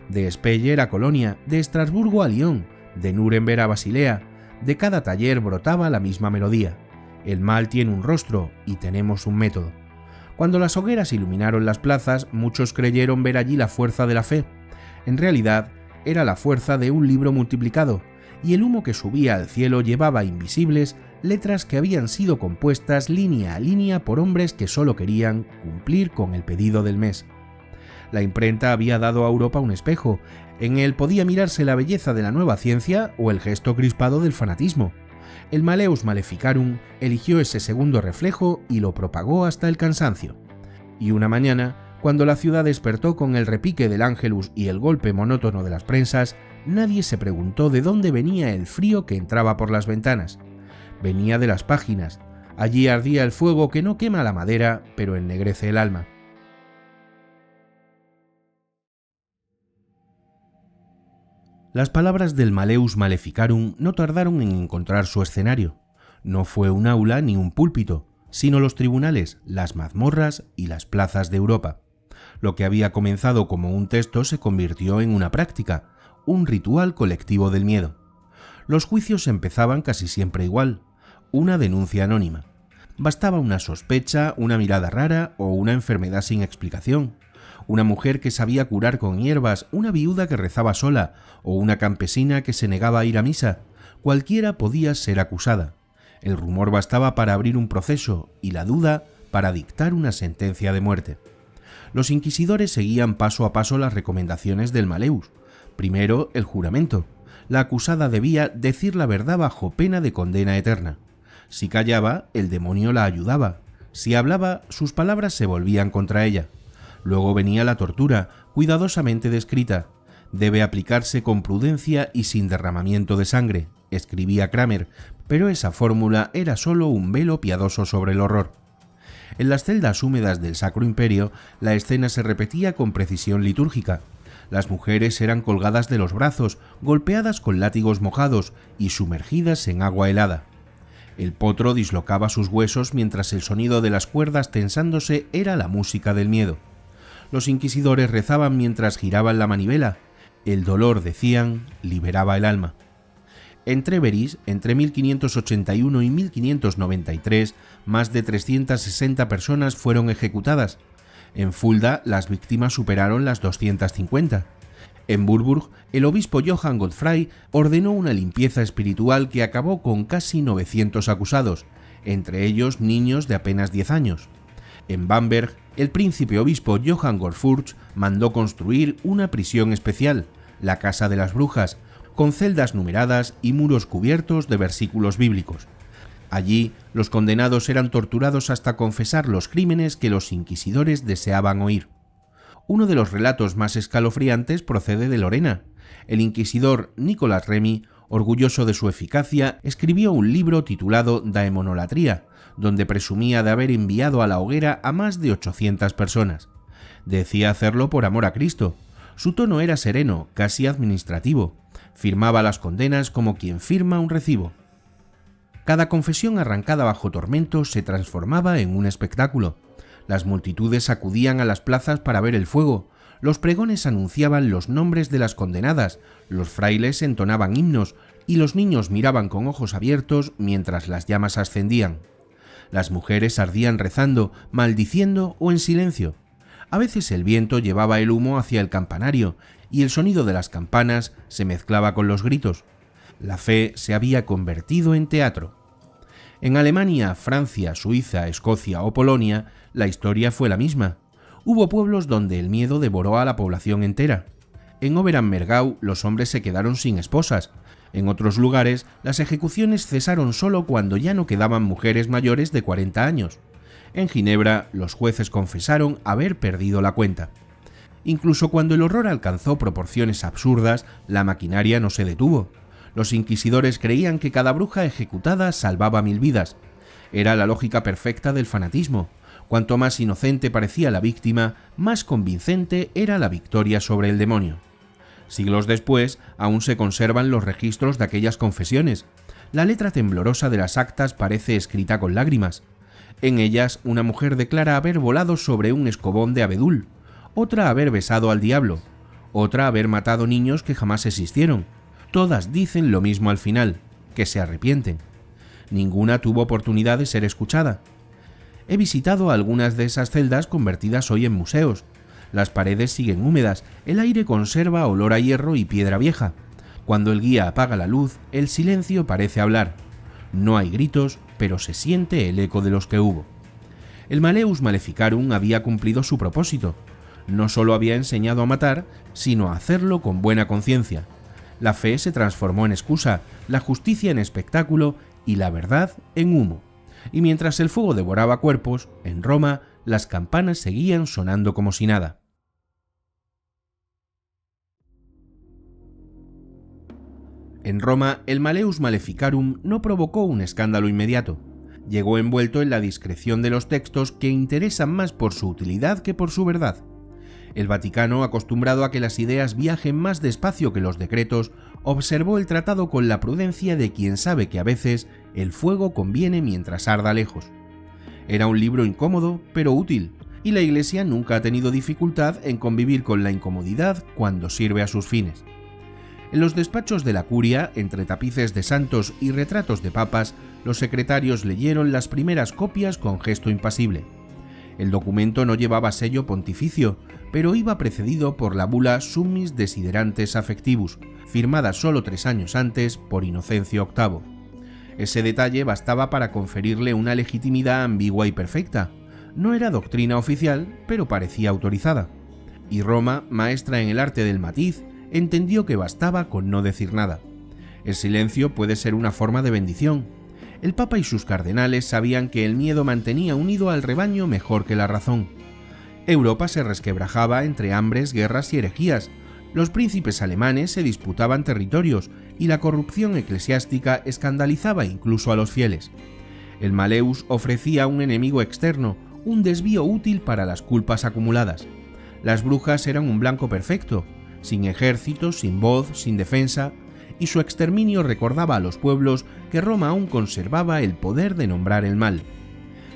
De Speyer a Colonia, de Estrasburgo a Lyon, de Nuremberg a Basilea, de cada taller brotaba la misma melodía. El mal tiene un rostro y tenemos un método. Cuando las hogueras iluminaron las plazas, muchos creyeron ver allí la fuerza de la fe. En realidad, era la fuerza de un libro multiplicado, y el humo que subía al cielo llevaba invisibles letras que habían sido compuestas línea a línea por hombres que solo querían cumplir con el pedido del mes. La imprenta había dado a Europa un espejo. En él podía mirarse la belleza de la nueva ciencia o el gesto crispado del fanatismo. El Malleus Maleficarum eligió ese segundo reflejo y lo propagó hasta el cansancio. Y una mañana, cuando la ciudad despertó con el repique del Ángelus y el golpe monótono de las prensas, nadie se preguntó de dónde venía el frío que entraba por las ventanas. Venía de las páginas. Allí ardía el fuego que no quema la madera, pero ennegrece el alma. Las palabras del Malleus Maleficarum no tardaron en encontrar su escenario. No fue un aula ni un púlpito, sino los tribunales, las mazmorras y las plazas de Europa. Lo que había comenzado como un texto se convirtió en una práctica, un ritual colectivo del miedo. Los juicios empezaban casi siempre igual, una denuncia anónima. Bastaba una sospecha, una mirada rara o una enfermedad sin explicación. Una mujer que sabía curar con hierbas, una viuda que rezaba sola o una campesina que se negaba a ir a misa. Cualquiera podía ser acusada. El rumor bastaba para abrir un proceso y la duda para dictar una sentencia de muerte. Los inquisidores seguían paso a paso las recomendaciones del Malleus. Primero, el juramento. La acusada debía decir la verdad bajo pena de condena eterna. Si callaba, el demonio la ayudaba. Si hablaba, sus palabras se volvían contra ella. Luego venía la tortura, cuidadosamente descrita. Debe aplicarse con prudencia y sin derramamiento de sangre, escribía Kramer, pero esa fórmula era solo un velo piadoso sobre el horror. En las celdas húmedas del Sacro Imperio, la escena se repetía con precisión litúrgica. Las mujeres eran colgadas de los brazos, golpeadas con látigos mojados y sumergidas en agua helada. El potro dislocaba sus huesos mientras el sonido de las cuerdas tensándose era la música del miedo. Los inquisidores rezaban mientras giraban la manivela. El dolor, decían, liberaba el alma. En Treveris, entre 1581 y 1593, más de 360 personas fueron ejecutadas. En Fulda, las víctimas superaron las 250. En Burburg, el obispo Johann Godfrey ordenó una limpieza espiritual que acabó con casi 900 acusados, entre ellos niños de apenas 10 años. En Bamberg, el príncipe obispo Johann Gorfurch mandó construir una prisión especial, la Casa de las Brujas, con celdas numeradas y muros cubiertos de versículos bíblicos. Allí, los condenados eran torturados hasta confesar los crímenes que los inquisidores deseaban oír. Uno de los relatos más escalofriantes procede de Lorena. El inquisidor Nicolas Remy, orgulloso de su eficacia, escribió un libro titulado Daemonolatría, donde presumía de haber enviado a la hoguera a más de 800 personas. Decía hacerlo por amor a Cristo. Su tono era sereno, casi administrativo. Firmaba las condenas como quien firma un recibo. Cada confesión arrancada bajo tormento se transformaba en un espectáculo. Las multitudes acudían a las plazas para ver el fuego. Los pregones anunciaban los nombres de las condenadas, los frailes entonaban himnos y los niños miraban con ojos abiertos mientras las llamas ascendían. Las mujeres ardían rezando, maldiciendo o en silencio. A veces el viento llevaba el humo hacia el campanario y el sonido de las campanas se mezclaba con los gritos. La fe se había convertido en teatro. En Alemania, Francia, Suiza, Escocia o Polonia, la historia fue la misma. Hubo pueblos donde el miedo devoró a la población entera. En Oberammergau los hombres se quedaron sin esposas. En otros lugares, las ejecuciones cesaron solo cuando ya no quedaban mujeres mayores de 40 años. En Ginebra, los jueces confesaron haber perdido la cuenta. Incluso cuando el horror alcanzó proporciones absurdas, la maquinaria no se detuvo. Los inquisidores creían que cada bruja ejecutada salvaba 1000 vidas. Era la lógica perfecta del fanatismo. Cuanto más inocente parecía la víctima, más convincente era la victoria sobre el demonio. Siglos después, aún se conservan los registros de aquellas confesiones. La letra temblorosa de las actas parece escrita con lágrimas. En ellas, una mujer declara haber volado sobre un escobón de abedul, otra haber besado al diablo, otra haber matado niños que jamás existieron. Todas dicen lo mismo al final, que se arrepienten. Ninguna tuvo oportunidad de ser escuchada. He visitado algunas de esas celdas convertidas hoy en museos. Las paredes siguen húmedas, el aire conserva olor a hierro y piedra vieja. Cuando el guía apaga la luz, el silencio parece hablar. No hay gritos, pero se siente el eco de los que hubo. El Malleus Maleficarum había cumplido su propósito. No solo había enseñado a matar, sino a hacerlo con buena conciencia. La fe se transformó en excusa, la justicia en espectáculo y la verdad en humo. Y mientras el fuego devoraba cuerpos, en Roma las campanas seguían sonando como si nada. En Roma, el Malleus Maleficarum no provocó un escándalo inmediato. Llegó envuelto en la discreción de los textos que interesan más por su utilidad que por su verdad. El Vaticano, acostumbrado a que las ideas viajen más despacio que los decretos, observó el tratado con la prudencia de quien sabe que a veces el fuego conviene mientras arda lejos. Era un libro incómodo, pero útil, y la Iglesia nunca ha tenido dificultad en convivir con la incomodidad cuando sirve a sus fines. En los despachos de la curia, entre tapices de santos y retratos de papas, los secretarios leyeron las primeras copias con gesto impasible. El documento no llevaba sello pontificio, pero iba precedido por la bula Summis Desiderantes Affectivus, firmada solo 3 años antes por Inocencio VIII. Ese detalle bastaba para conferirle una legitimidad ambigua y perfecta. No era doctrina oficial, pero parecía autorizada. Y Roma, maestra en el arte del matiz, entendió que bastaba con no decir nada. El silencio puede ser una forma de bendición. El Papa y sus cardenales sabían que el miedo mantenía unido al rebaño mejor que la razón. Europa se resquebrajaba entre hambres, guerras y herejías. Los príncipes alemanes se disputaban territorios y la corrupción eclesiástica escandalizaba incluso a los fieles. El Malleus ofrecía un enemigo externo, un desvío útil para las culpas acumuladas. Las brujas eran un blanco perfecto, sin ejército, sin voz, sin defensa, y su exterminio recordaba a los pueblos que Roma aún conservaba el poder de nombrar el mal.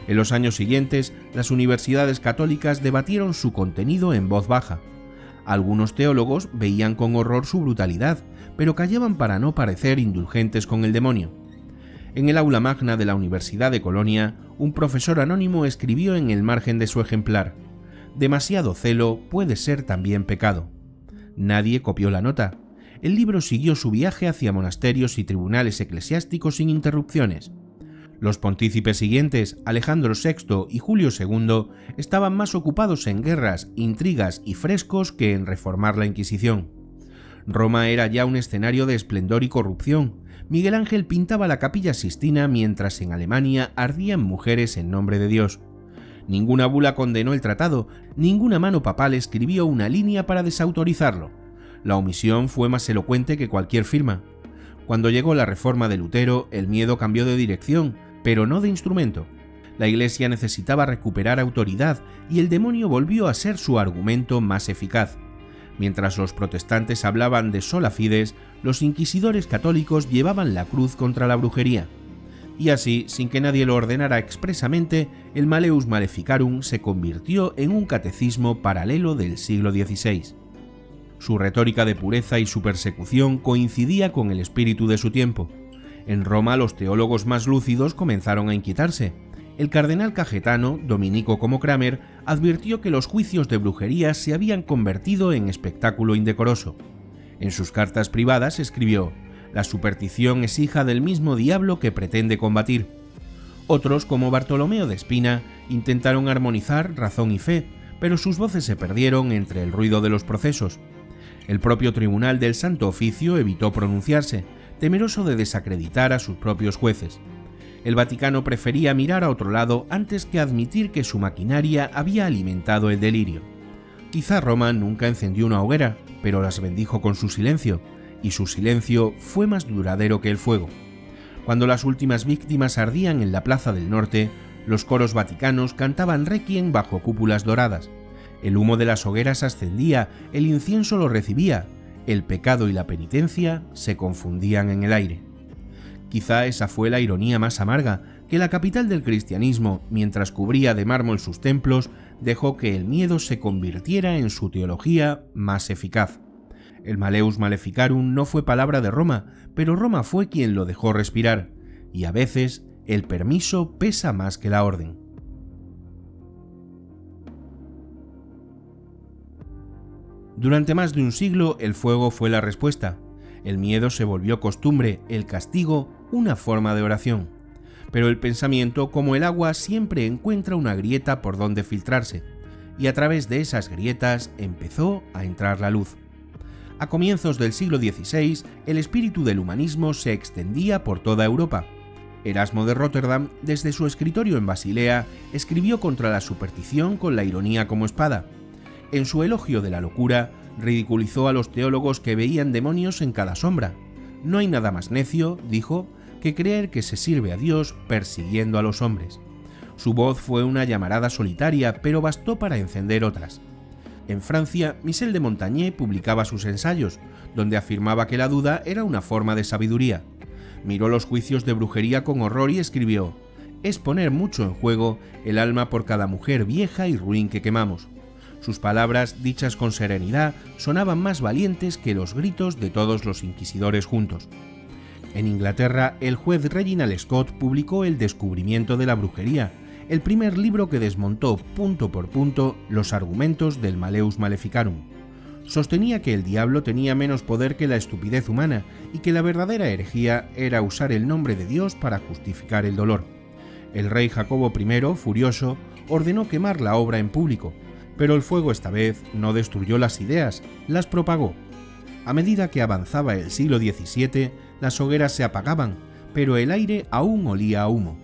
En los años siguientes, las universidades católicas debatieron su contenido en voz baja. Algunos teólogos veían con horror su brutalidad, pero callaban para no parecer indulgentes con el demonio. En el aula magna de la Universidad de Colonia, un profesor anónimo escribió en el margen de su ejemplar: «Demasiado celo puede ser también pecado». Nadie copió la nota. El libro siguió su viaje hacia monasterios y tribunales eclesiásticos sin interrupciones. Los pontícipes siguientes, Alejandro VI y Julio II, estaban más ocupados en guerras, intrigas y frescos que en reformar la Inquisición. Roma era ya un escenario de esplendor y corrupción. Miguel Ángel pintaba la Capilla Sistina mientras en Alemania ardían mujeres en nombre de Dios. Ninguna bula condenó el tratado, ninguna mano papal escribió una línea para desautorizarlo. La omisión fue más elocuente que cualquier firma. Cuando llegó la reforma de Lutero, el miedo cambió de dirección, pero no de instrumento. La Iglesia necesitaba recuperar autoridad y el demonio volvió a ser su argumento más eficaz. Mientras los protestantes hablaban de sola fides, los inquisidores católicos llevaban la cruz contra la brujería. Y así, sin que nadie lo ordenara expresamente, el Malleus Maleficarum se convirtió en un catecismo paralelo del siglo XVI. Su retórica de pureza y su persecución coincidía con el espíritu de su tiempo. En Roma los teólogos más lúcidos comenzaron a inquietarse. El cardenal cajetano, dominico como Kramer, advirtió que los juicios de brujería se habían convertido en espectáculo indecoroso. En sus cartas privadas escribió: «La superstición es hija del mismo diablo que pretende combatir». Otros, como Bartolomeo de Espina, intentaron armonizar razón y fe, pero sus voces se perdieron entre el ruido de los procesos. El propio Tribunal del Santo Oficio evitó pronunciarse, temeroso de desacreditar a sus propios jueces. El Vaticano prefería mirar a otro lado antes que admitir que su maquinaria había alimentado el delirio. Quizá Roma nunca encendió una hoguera, pero las bendijo con su silencio, y su silencio fue más duradero que el fuego. Cuando las últimas víctimas ardían en la Plaza del Norte, Los coros vaticanos cantaban requiem bajo cúpulas doradas. El humo de las hogueras ascendía, el incienso lo recibía, el pecado y la penitencia se confundían en el aire. Quizá esa fue la ironía más amarga, que la capital del cristianismo, mientras cubría de mármol sus templos, dejó que el miedo se convirtiera en su teología más eficaz. El Malleus Maleficarum no fue palabra de Roma, pero Roma fue quien lo dejó respirar, y a veces el permiso pesa más que la orden. Durante más de un siglo el fuego fue la respuesta. El miedo se volvió costumbre, el castigo una forma de oración. Pero el pensamiento, como el agua, siempre encuentra una grieta por donde filtrarse, y a través de esas grietas empezó a entrar la luz. A comienzos del siglo XVI, el espíritu del humanismo se extendía por toda Europa. Erasmo de Róterdam, desde su escritorio en Basilea, escribió contra la superstición con la ironía como espada. En su elogio de la locura, ridiculizó a los teólogos que veían demonios en cada sombra. No hay nada más necio, dijo, que creer que se sirve a Dios persiguiendo a los hombres. Su voz fue una llamarada solitaria, pero bastó para encender otras. En Francia, Michel de Montagné publicaba sus ensayos, donde afirmaba que la duda era una forma de sabiduría. Miró los juicios de brujería con horror y escribió: «Es poner mucho en juego el alma por cada mujer vieja y ruin que quemamos». Sus palabras, dichas con serenidad, sonaban más valientes que los gritos de todos los inquisidores juntos. En Inglaterra, el juez Reginald Scott publicó El descubrimiento de la brujería, el primer libro que desmontó punto por punto los argumentos del Malleus Maleficarum. Sostenía que el diablo tenía menos poder que la estupidez humana y que la verdadera herejía era usar el nombre de Dios para justificar el dolor. El rey Jacobo I, furioso, ordenó quemar la obra en público, pero el fuego esta vez no destruyó las ideas, las propagó. A medida que avanzaba el siglo XVII, las hogueras se apagaban, pero el aire aún olía a humo.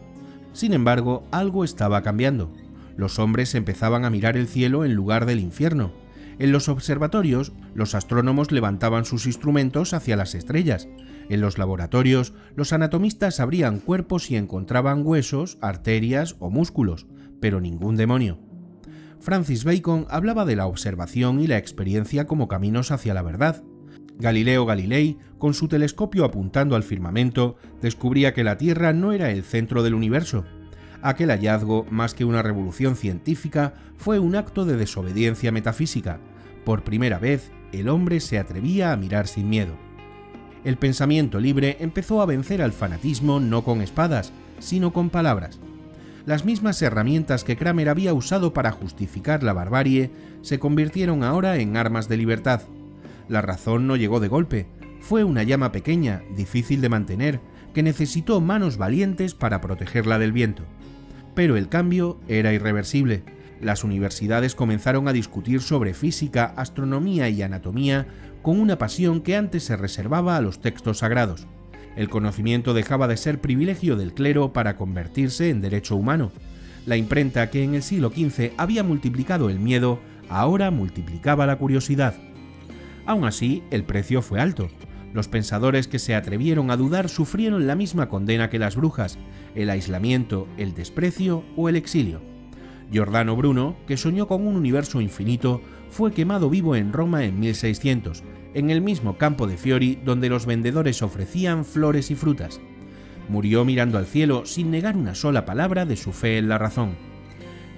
Sin embargo, algo estaba cambiando. Los hombres empezaban a mirar el cielo en lugar del infierno. En los observatorios, los astrónomos levantaban sus instrumentos hacia las estrellas. En los laboratorios, los anatomistas abrían cuerpos y encontraban huesos, arterias o músculos, pero ningún demonio. Francis Bacon hablaba de la observación y la experiencia como caminos hacia la verdad. Galileo Galilei, con su telescopio apuntando al firmamento, descubría que la Tierra no era el centro del universo. Aquel hallazgo, más que una revolución científica, fue un acto de desobediencia metafísica. Por primera vez, el hombre se atrevía a mirar sin miedo. El pensamiento libre empezó a vencer al fanatismo no con espadas, sino con palabras. Las mismas herramientas que Cramer había usado para justificar la barbarie se convirtieron ahora en armas de libertad. La razón no llegó de golpe, fue una llama pequeña, difícil de mantener, que necesitó manos valientes para protegerla del viento. Pero el cambio era irreversible. Las universidades comenzaron a discutir sobre física, astronomía y anatomía con una pasión que antes se reservaba a los textos sagrados. El conocimiento dejaba de ser privilegio del clero para convertirse en derecho humano. La imprenta, que en el siglo XV había multiplicado el miedo, ahora multiplicaba la curiosidad. Aún así, el precio fue alto. Los pensadores que se atrevieron a dudar sufrieron la misma condena que las brujas: el aislamiento, el desprecio o el exilio. Giordano Bruno, que soñó con un universo infinito, fue quemado vivo en Roma en 1600, en el mismo Campo de Fiori donde los vendedores ofrecían flores y frutas. Murió mirando al cielo sin negar una sola palabra de su fe en la razón.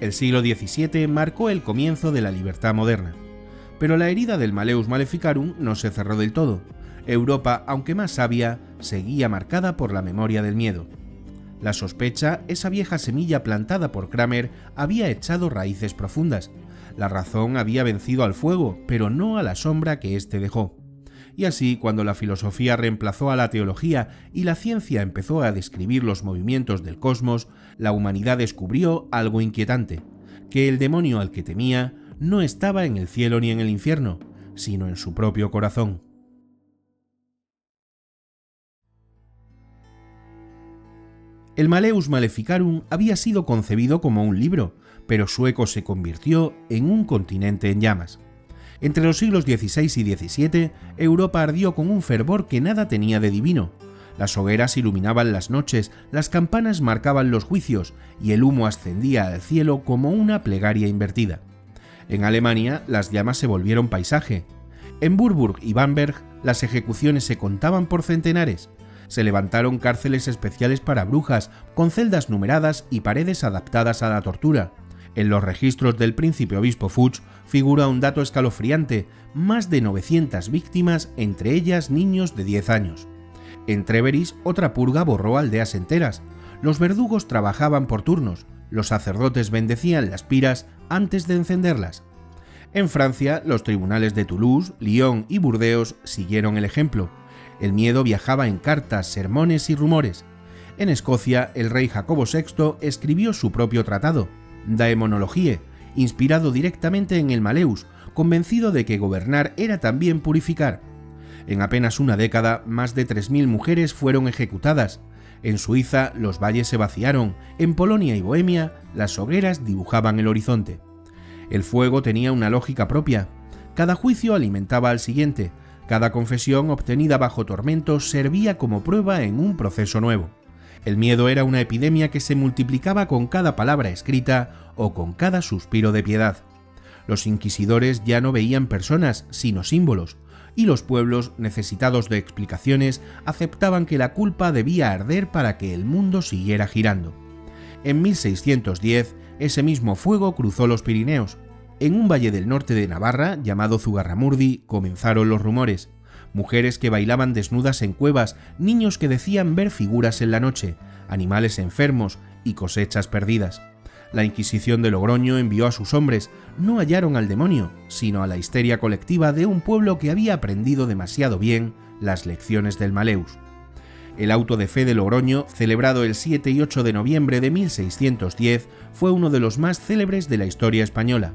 El siglo XVII marcó el comienzo de la libertad moderna. Pero la herida del Malleus Maleficarum no se cerró del todo. Europa, aunque más sabia, seguía marcada por la memoria del miedo. La sospecha, esa vieja semilla plantada por Cramer, había echado raíces profundas. La razón había vencido al fuego, pero no a la sombra que éste dejó. Y así, cuando la filosofía reemplazó a la teología y la ciencia empezó a describir los movimientos del cosmos, la humanidad descubrió algo inquietante: que el demonio al que temía no estaba en el cielo ni en el infierno, sino en su propio corazón. El Malleus Maleficarum había sido concebido como un libro, pero su eco se convirtió en un continente en llamas. Entre los siglos XVI y XVII, Europa ardió con un fervor que nada tenía de divino. Las hogueras iluminaban las noches, las campanas marcaban los juicios y el humo ascendía al cielo como una plegaria invertida. En Alemania, las llamas se volvieron paisaje. En Burburg y Bamberg, las ejecuciones se contaban por centenares. Se levantaron cárceles especiales para brujas, con celdas numeradas y paredes adaptadas a la tortura. En los registros del príncipe obispo Fuchs figura un dato escalofriante: más de 900 víctimas, entre ellas niños de 10 años. En Treveris, otra purga borró aldeas enteras. Los verdugos trabajaban por turnos, los sacerdotes bendecían las piras antes de encenderlas. En Francia, los tribunales de Toulouse, Lyon y Burdeos siguieron el ejemplo. El miedo viajaba en cartas, sermones y rumores. En Escocia, el rey Jacobo VI escribió su propio tratado, Daemonologie, inspirado directamente en el Maleus, convencido de que gobernar era también purificar. En apenas una década, más de 3.000 mujeres fueron ejecutadas. En Suiza, los valles se vaciaron. En Polonia y Bohemia, las hogueras dibujaban el horizonte. El fuego tenía una lógica propia. Cada juicio alimentaba al siguiente. Cada confesión obtenida bajo tormentos servía como prueba en un proceso nuevo. El miedo era una epidemia que se multiplicaba con cada palabra escrita o con cada suspiro de piedad. Los inquisidores ya no veían personas, sino símbolos, y los pueblos, necesitados de explicaciones, aceptaban que la culpa debía arder para que el mundo siguiera girando. En 1610, ese mismo fuego cruzó los Pirineos. En un valle del norte de Navarra, llamado Zugarramurdi, comenzaron los rumores. Mujeres que bailaban desnudas en cuevas, niños que decían ver figuras en la noche, animales enfermos y cosechas perdidas. La Inquisición de Logroño envió a sus hombres. No hallaron al demonio, sino a la histeria colectiva de un pueblo que había aprendido demasiado bien las lecciones del Maleus. El auto de fe de Logroño, celebrado el 7 y 8 de noviembre de 1610, fue uno de los más célebres de la historia española.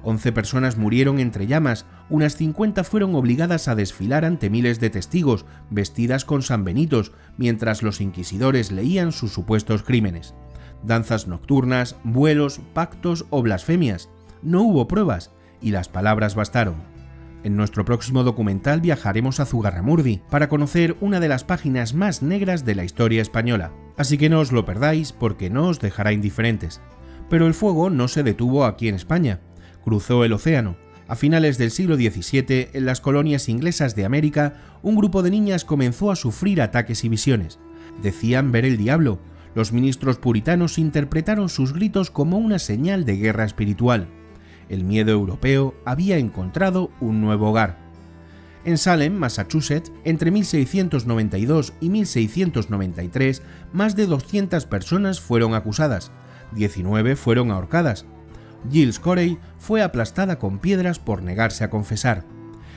11 personas murieron entre llamas, unas 50 fueron obligadas a desfilar ante miles de testigos, vestidas con sanbenitos, mientras los inquisidores leían sus supuestos crímenes. Danzas nocturnas, vuelos, pactos o blasfemias. No hubo pruebas, y las palabras bastaron. En nuestro próximo documental viajaremos a Zugarramurdi para conocer una de las páginas más negras de la historia española. Así que no os lo perdáis porque no os dejará indiferentes. Pero el fuego no se detuvo aquí en España. Cruzó el océano. A finales del siglo XVII, en las colonias inglesas de América, un grupo de niñas comenzó a sufrir ataques y visiones. Decían ver el diablo. Los ministros puritanos interpretaron sus gritos como una señal de guerra espiritual. El miedo europeo había encontrado un nuevo hogar. En Salem, Massachusetts, entre 1692 y 1693, más de 200 personas fueron acusadas, 19 fueron ahorcadas. Giles Corey fue aplastada con piedras por negarse a confesar.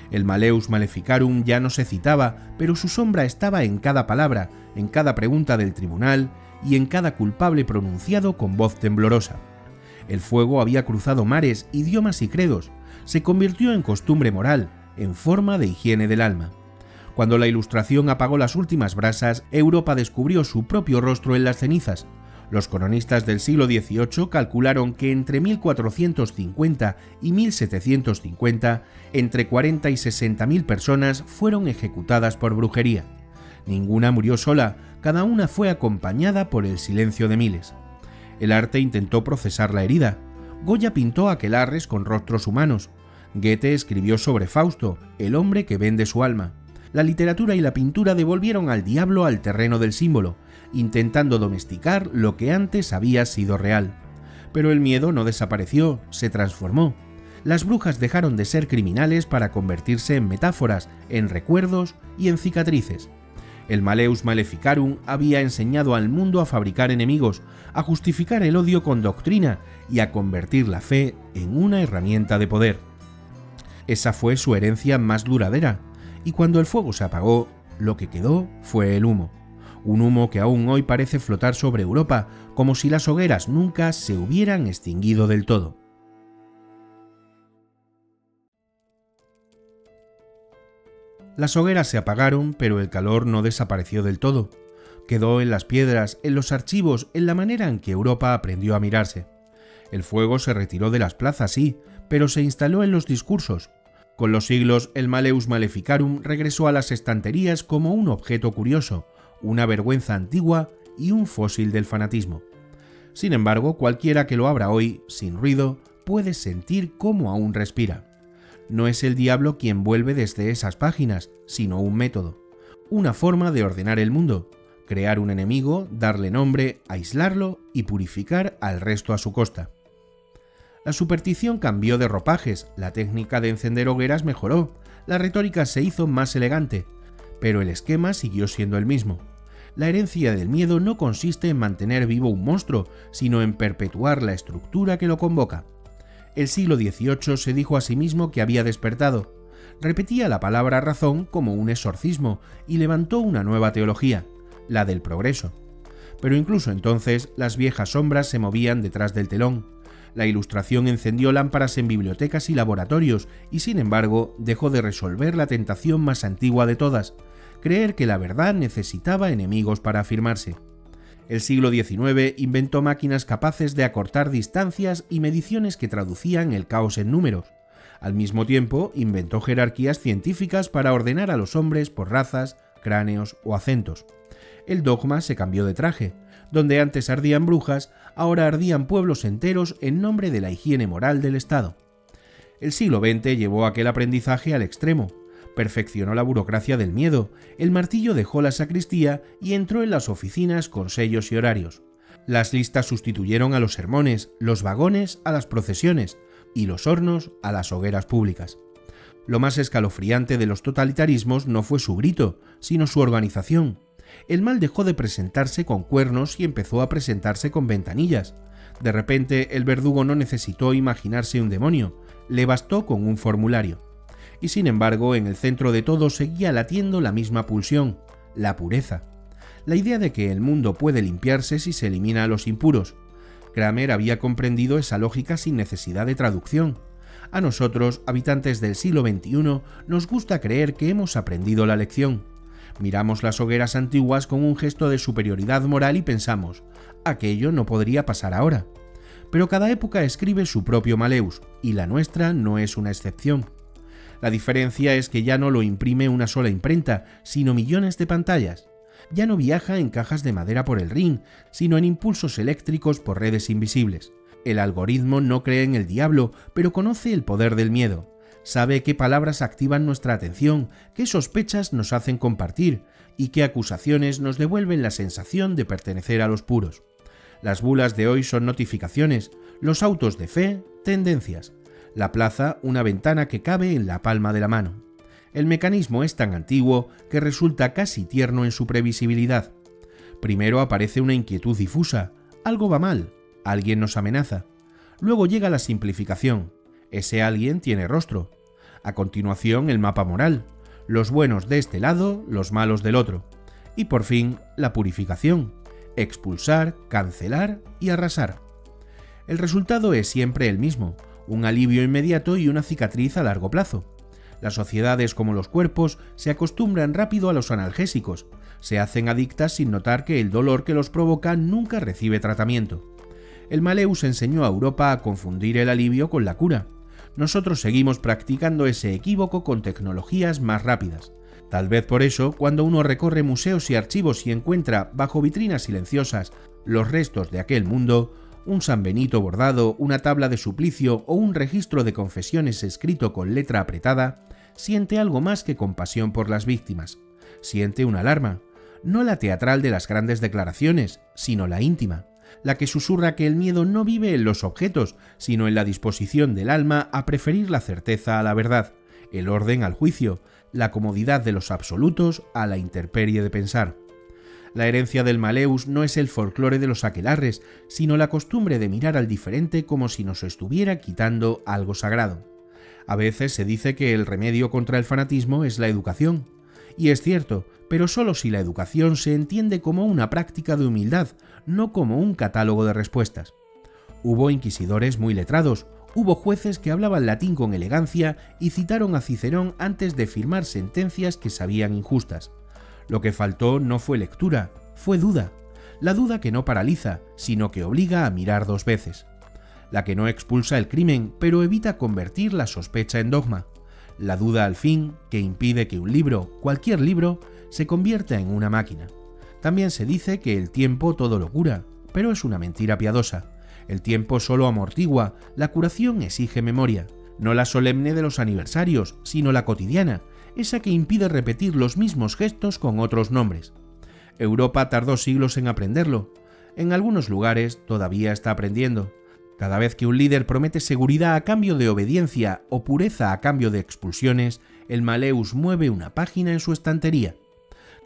El Maleus Maleficarum ya no se citaba, pero su sombra estaba en cada palabra, en cada pregunta del tribunal y en cada culpable pronunciado con voz temblorosa. El fuego había cruzado mares, idiomas y credos, se convirtió en costumbre moral, en forma de higiene del alma. Cuando la Ilustración apagó las últimas brasas, Europa descubrió su propio rostro en las cenizas. Los cronistas del siglo XVIII calcularon que entre 1450 y 1750, entre 40 y 60.000 personas fueron ejecutadas por brujería. Ninguna murió sola, cada una fue acompañada por el silencio de miles. El arte intentó procesar la herida. Goya pintó aquelarres con rostros humanos. Goethe escribió sobre Fausto, el hombre que vende su alma. La literatura y la pintura devolvieron al diablo al terreno del símbolo, intentando domesticar lo que antes había sido real. Pero el miedo no desapareció, se transformó. Las brujas dejaron de ser criminales para convertirse en metáforas, en recuerdos y en cicatrices. El Maleus Maleficarum había enseñado al mundo a fabricar enemigos, a justificar el odio con doctrina y a convertir la fe en una herramienta de poder. Esa fue su herencia más duradera, y cuando el fuego se apagó, lo que quedó fue el humo. Un humo que aún hoy parece flotar sobre Europa, como si las hogueras nunca se hubieran extinguido del todo. Las hogueras se apagaron, pero el calor no desapareció del todo. Quedó en las piedras, en los archivos, en la manera en que Europa aprendió a mirarse. El fuego se retiró de las plazas, sí, pero se instaló en los discursos. Con los siglos, el Maleus Maleficarum regresó a las estanterías como un objeto curioso, una vergüenza antigua y un fósil del fanatismo. Sin embargo, cualquiera que lo abra hoy, sin ruido, puede sentir cómo aún respira. No es el diablo quien vuelve desde esas páginas, sino un método, una forma de ordenar el mundo, crear un enemigo, darle nombre, aislarlo y purificar al resto a su costa. La superstición cambió de ropajes, la técnica de encender hogueras mejoró, la retórica se hizo más elegante, pero el esquema siguió siendo el mismo. La herencia del miedo no consiste en mantener vivo un monstruo, sino en perpetuar la estructura que lo convoca. El siglo XVIII se dijo a sí mismo que había despertado, repetía la palabra razón como un exorcismo y levantó una nueva teología, la del progreso. Pero incluso entonces las viejas sombras se movían detrás del telón. La Ilustración encendió lámparas en bibliotecas y laboratorios y, sin embargo, dejó de resolver la tentación más antigua de todas, creer que la verdad necesitaba enemigos para afirmarse. El siglo XIX inventó máquinas capaces de acortar distancias y mediciones que traducían el caos en números. Al mismo tiempo, inventó jerarquías científicas para ordenar a los hombres por razas, cráneos o acentos. El dogma se cambió de traje. Donde antes ardían brujas, ahora ardían pueblos enteros en nombre de la higiene moral del Estado. El siglo XX llevó aquel aprendizaje al extremo. Perfeccionó la burocracia del miedo, el martillo dejó la sacristía y entró en las oficinas con sellos y horarios. Las listas sustituyeron a los sermones, los vagones a las procesiones y los hornos a las hogueras públicas. Lo más escalofriante de los totalitarismos no fue su grito, sino su organización. El mal dejó de presentarse con cuernos y empezó a presentarse con ventanillas. De repente, el verdugo no necesitó imaginarse un demonio, le bastó con un formulario. Y sin embargo, en el centro de todo seguía latiendo la misma pulsión, la pureza. La idea de que el mundo puede limpiarse si se elimina a los impuros. Kramer había comprendido esa lógica sin necesidad de traducción. A nosotros, habitantes del siglo XXI, nos gusta creer que hemos aprendido la lección. Miramos las hogueras antiguas con un gesto de superioridad moral y pensamos, aquello no podría pasar ahora. Pero cada época escribe su propio Maleus, y la nuestra no es una excepción. La diferencia es que ya no lo imprime una sola imprenta, sino millones de pantallas. Ya no viaja en cajas de madera por el Rin, sino en impulsos eléctricos por redes invisibles. El algoritmo no cree en el diablo, pero conoce el poder del miedo. Sabe qué palabras activan nuestra atención, qué sospechas nos hacen compartir y qué acusaciones nos devuelven la sensación de pertenecer a los puros. Las bulas de hoy son notificaciones, los autos de fe, tendencias. La plaza, una ventana que cabe en la palma de la mano. El mecanismo es tan antiguo que resulta casi tierno en su previsibilidad. Primero aparece una inquietud difusa, algo va mal, alguien nos amenaza. Luego llega la simplificación. Ese alguien tiene rostro. A continuación, el mapa moral. Los buenos de este lado, los malos del otro. Y por fin, la purificación. Expulsar, cancelar y arrasar. El resultado es siempre el mismo, un alivio inmediato y una cicatriz a largo plazo. Las sociedades, como los cuerpos, se acostumbran rápido a los analgésicos, se hacen adictas sin notar que el dolor que los provoca nunca recibe tratamiento. El Maleus enseñó a Europa a confundir el alivio con la cura. Nosotros seguimos practicando ese equívoco con tecnologías más rápidas. Tal vez por eso, cuando uno recorre museos y archivos y encuentra, bajo vitrinas silenciosas, los restos de aquel mundo, un San Benito bordado, una tabla de suplicio o un registro de confesiones escrito con letra apretada, siente algo más que compasión por las víctimas. Siente una alarma, no la teatral de las grandes declaraciones, sino la íntima, la que susurra que el miedo no vive en los objetos, sino en la disposición del alma a preferir la certeza a la verdad, el orden al juicio, la comodidad de los absolutos a la intemperie de pensar. La herencia del Maleus no es el folclore de los aquelarres, sino la costumbre de mirar al diferente como si nos estuviera quitando algo sagrado. A veces se dice que el remedio contra el fanatismo es la educación. Y es cierto, pero solo si la educación se entiende como una práctica de humildad, no como un catálogo de respuestas. Hubo inquisidores muy letrados, hubo jueces que hablaban latín con elegancia y citaron a Cicerón antes de firmar sentencias que sabían injustas. Lo que faltó no fue lectura, fue duda. La duda que no paraliza, sino que obliga a mirar dos veces. La que no expulsa el crimen, pero evita convertir la sospecha en dogma. La duda, al fin, que impide que un libro, cualquier libro, se convierta en una máquina. También se dice que el tiempo todo lo cura, pero es una mentira piadosa. El tiempo solo amortigua, la curación exige memoria, no la solemne de los aniversarios, sino la cotidiana, esa que impide repetir los mismos gestos con otros nombres. Europa tardó siglos en aprenderlo. En algunos lugares todavía está aprendiendo. Cada vez que un líder promete seguridad a cambio de obediencia o pureza a cambio de expulsiones, el Maleus mueve una página en su estantería.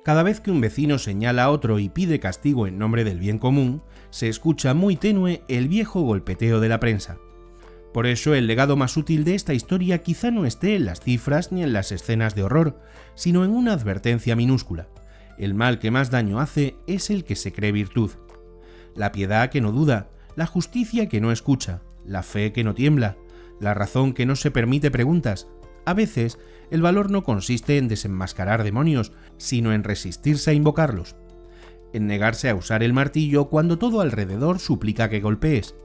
Cada vez que un vecino señala a otro y pide castigo en nombre del bien común, se escucha muy tenue el viejo golpeteo de la prensa. Por eso el legado más útil de esta historia quizá no esté en las cifras ni en las escenas de horror, sino en una advertencia minúscula. El mal que más daño hace es el que se cree virtud. La piedad que no duda, la justicia que no escucha, la fe que no tiembla, la razón que no se permite preguntas. A veces, el valor no consiste en desenmascarar demonios, sino en resistirse a invocarlos. En negarse a usar el martillo cuando todo alrededor suplica que golpees.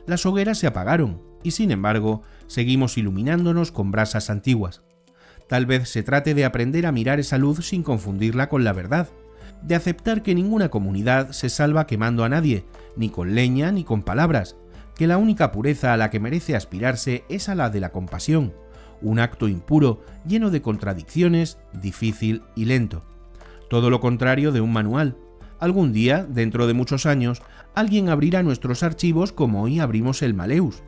Las hogueras se apagaron, y sin embargo, seguimos iluminándonos con brasas antiguas. Tal vez se trate de aprender a mirar esa luz sin confundirla con la verdad, de aceptar que ninguna comunidad se salva quemando a nadie, ni con leña ni con palabras, que la única pureza a la que merece aspirarse es a la de la compasión, un acto impuro, lleno de contradicciones, difícil y lento. Todo lo contrario de un manual. Algún día, dentro de muchos años, alguien abrirá nuestros archivos como hoy abrimos el Maleus.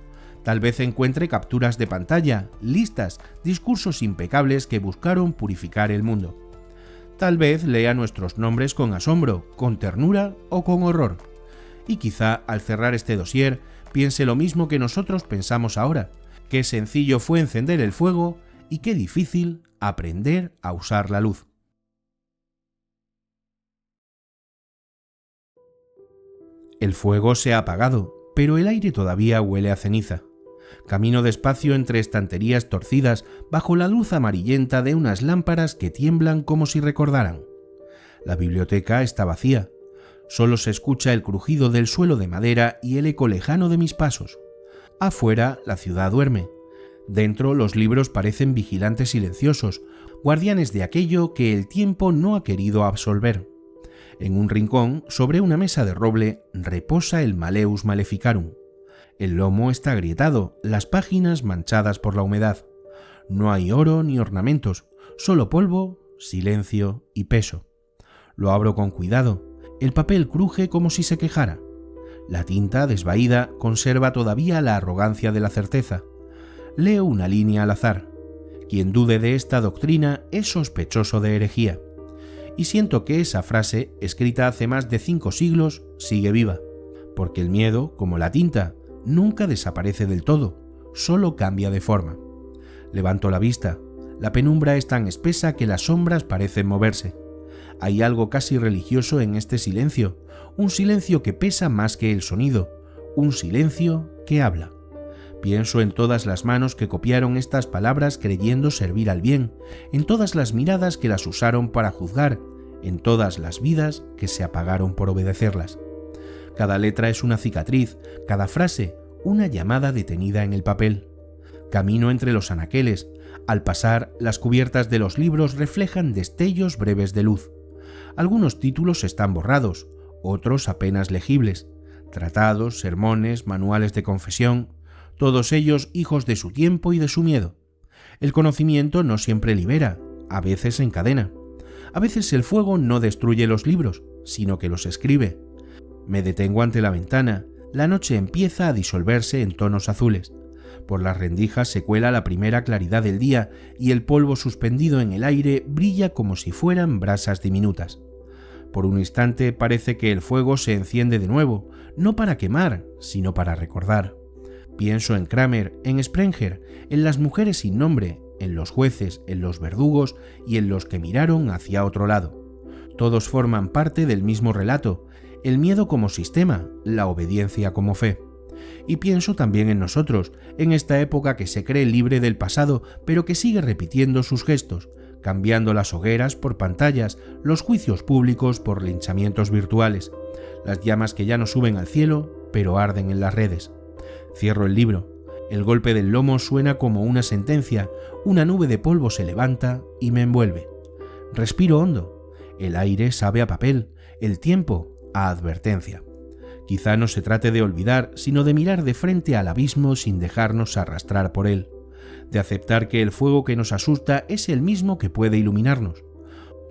Tal vez encuentre capturas de pantalla, listas, discursos impecables que buscaron purificar el mundo. Tal vez lea nuestros nombres con asombro, con ternura o con horror. Y quizá, al cerrar este dossier, piense lo mismo que nosotros pensamos ahora: qué sencillo fue encender el fuego y qué difícil aprender a usar la luz. El fuego se ha apagado, pero el aire todavía huele a ceniza. Camino despacio entre estanterías torcidas bajo la luz amarillenta de unas lámparas que tiemblan como si recordaran. La biblioteca está vacía. Solo se escucha el crujido del suelo de madera y el eco lejano de mis pasos. Afuera, la ciudad duerme. Dentro, los libros parecen vigilantes silenciosos, guardianes de aquello que el tiempo no ha querido absolver. En un rincón, sobre una mesa de roble, reposa el Maleus Maleficarum. El lomo está agrietado, las páginas manchadas por la humedad. No hay oro ni ornamentos, solo polvo, silencio y peso. Lo abro con cuidado. El papel cruje como si se quejara. La tinta, desvaída, conserva todavía la arrogancia de la certeza. Leo una línea al azar. Quien dude de esta doctrina es sospechoso de herejía. Y siento que esa frase, escrita hace más de 5 siglos, sigue viva. Porque el miedo, como la tinta, nunca desaparece del todo, solo cambia de forma. Levanto la vista. La penumbra es tan espesa que las sombras parecen moverse. Hay algo casi religioso en este silencio, un silencio que pesa más que el sonido, un silencio que habla. Pienso en todas las manos que copiaron estas palabras creyendo servir al bien, en todas las miradas que las usaron para juzgar, en todas las vidas que se apagaron por obedecerlas. Cada letra es una cicatriz, cada frase una llamada detenida en el papel. Camino entre los anaqueles. Al pasar, las cubiertas de los libros reflejan destellos breves de luz. Algunos títulos están borrados, otros apenas legibles. Tratados, sermones, manuales de confesión, todos ellos hijos de su tiempo y de su miedo. El conocimiento no siempre libera, a veces encadena. A veces el fuego no destruye los libros, sino que los escribe. Me detengo ante la ventana. La noche empieza a disolverse en tonos azules. Por las rendijas se cuela la primera claridad del día y el polvo suspendido en el aire brilla como si fueran brasas diminutas. Por un instante parece que el fuego se enciende de nuevo, no para quemar, sino para recordar. Pienso en Kramer, en Sprenger, en las mujeres sin nombre, en los jueces, en los verdugos y en los que miraron hacia otro lado. Todos forman parte del mismo relato, el miedo como sistema, la obediencia como fe. Y pienso también en nosotros, en esta época que se cree libre del pasado, pero que sigue repitiendo sus gestos, cambiando las hogueras por pantallas, los juicios públicos por linchamientos virtuales, las llamas que ya no suben al cielo, pero arden en las redes. Cierro el libro. El golpe del lomo suena como una sentencia, una nube de polvo se levanta y me envuelve. Respiro hondo. El aire sabe a papel, El tiempo a advertencia. Quizá no se trate de olvidar, sino de mirar de frente al abismo sin dejarnos arrastrar por él, de aceptar que el fuego que nos asusta es el mismo que puede iluminarnos.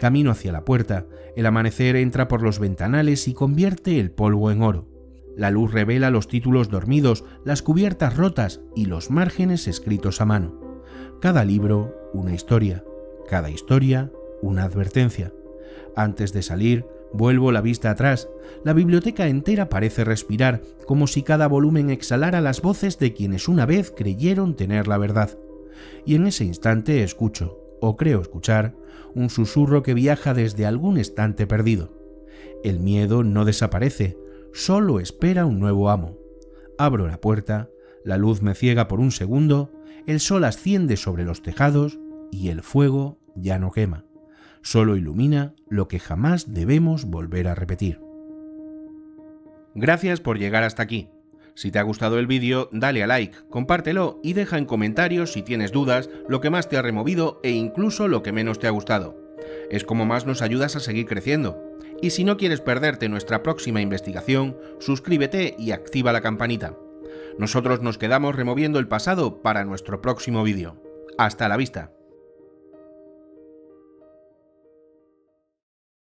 Camino hacia la puerta, el amanecer entra por los ventanales y convierte el polvo en oro. La luz revela los títulos dormidos, las cubiertas rotas y los márgenes escritos a mano. Cada libro, una historia. Cada historia, una advertencia. Antes de salir, vuelvo la vista atrás. La biblioteca entera parece respirar, como si cada volumen exhalara las voces de quienes una vez creyeron tener la verdad. Y en ese instante escucho, o creo escuchar, un susurro que viaja desde algún estante perdido. El miedo no desaparece, solo espera un nuevo amo. Abro la puerta, la luz me ciega por un segundo, el sol asciende sobre los tejados y el fuego ya no quema. Solo ilumina lo que jamás debemos volver a repetir. Gracias por llegar hasta aquí. Si te ha gustado el vídeo, dale a like, compártelo y deja en comentarios si tienes dudas, lo que más te ha removido e incluso lo que menos te ha gustado. Es como más nos ayudas a seguir creciendo. Y si no quieres perderte nuestra próxima investigación, suscríbete y activa la campanita. Nosotros nos quedamos removiendo el pasado para nuestro próximo vídeo. ¡Hasta la vista!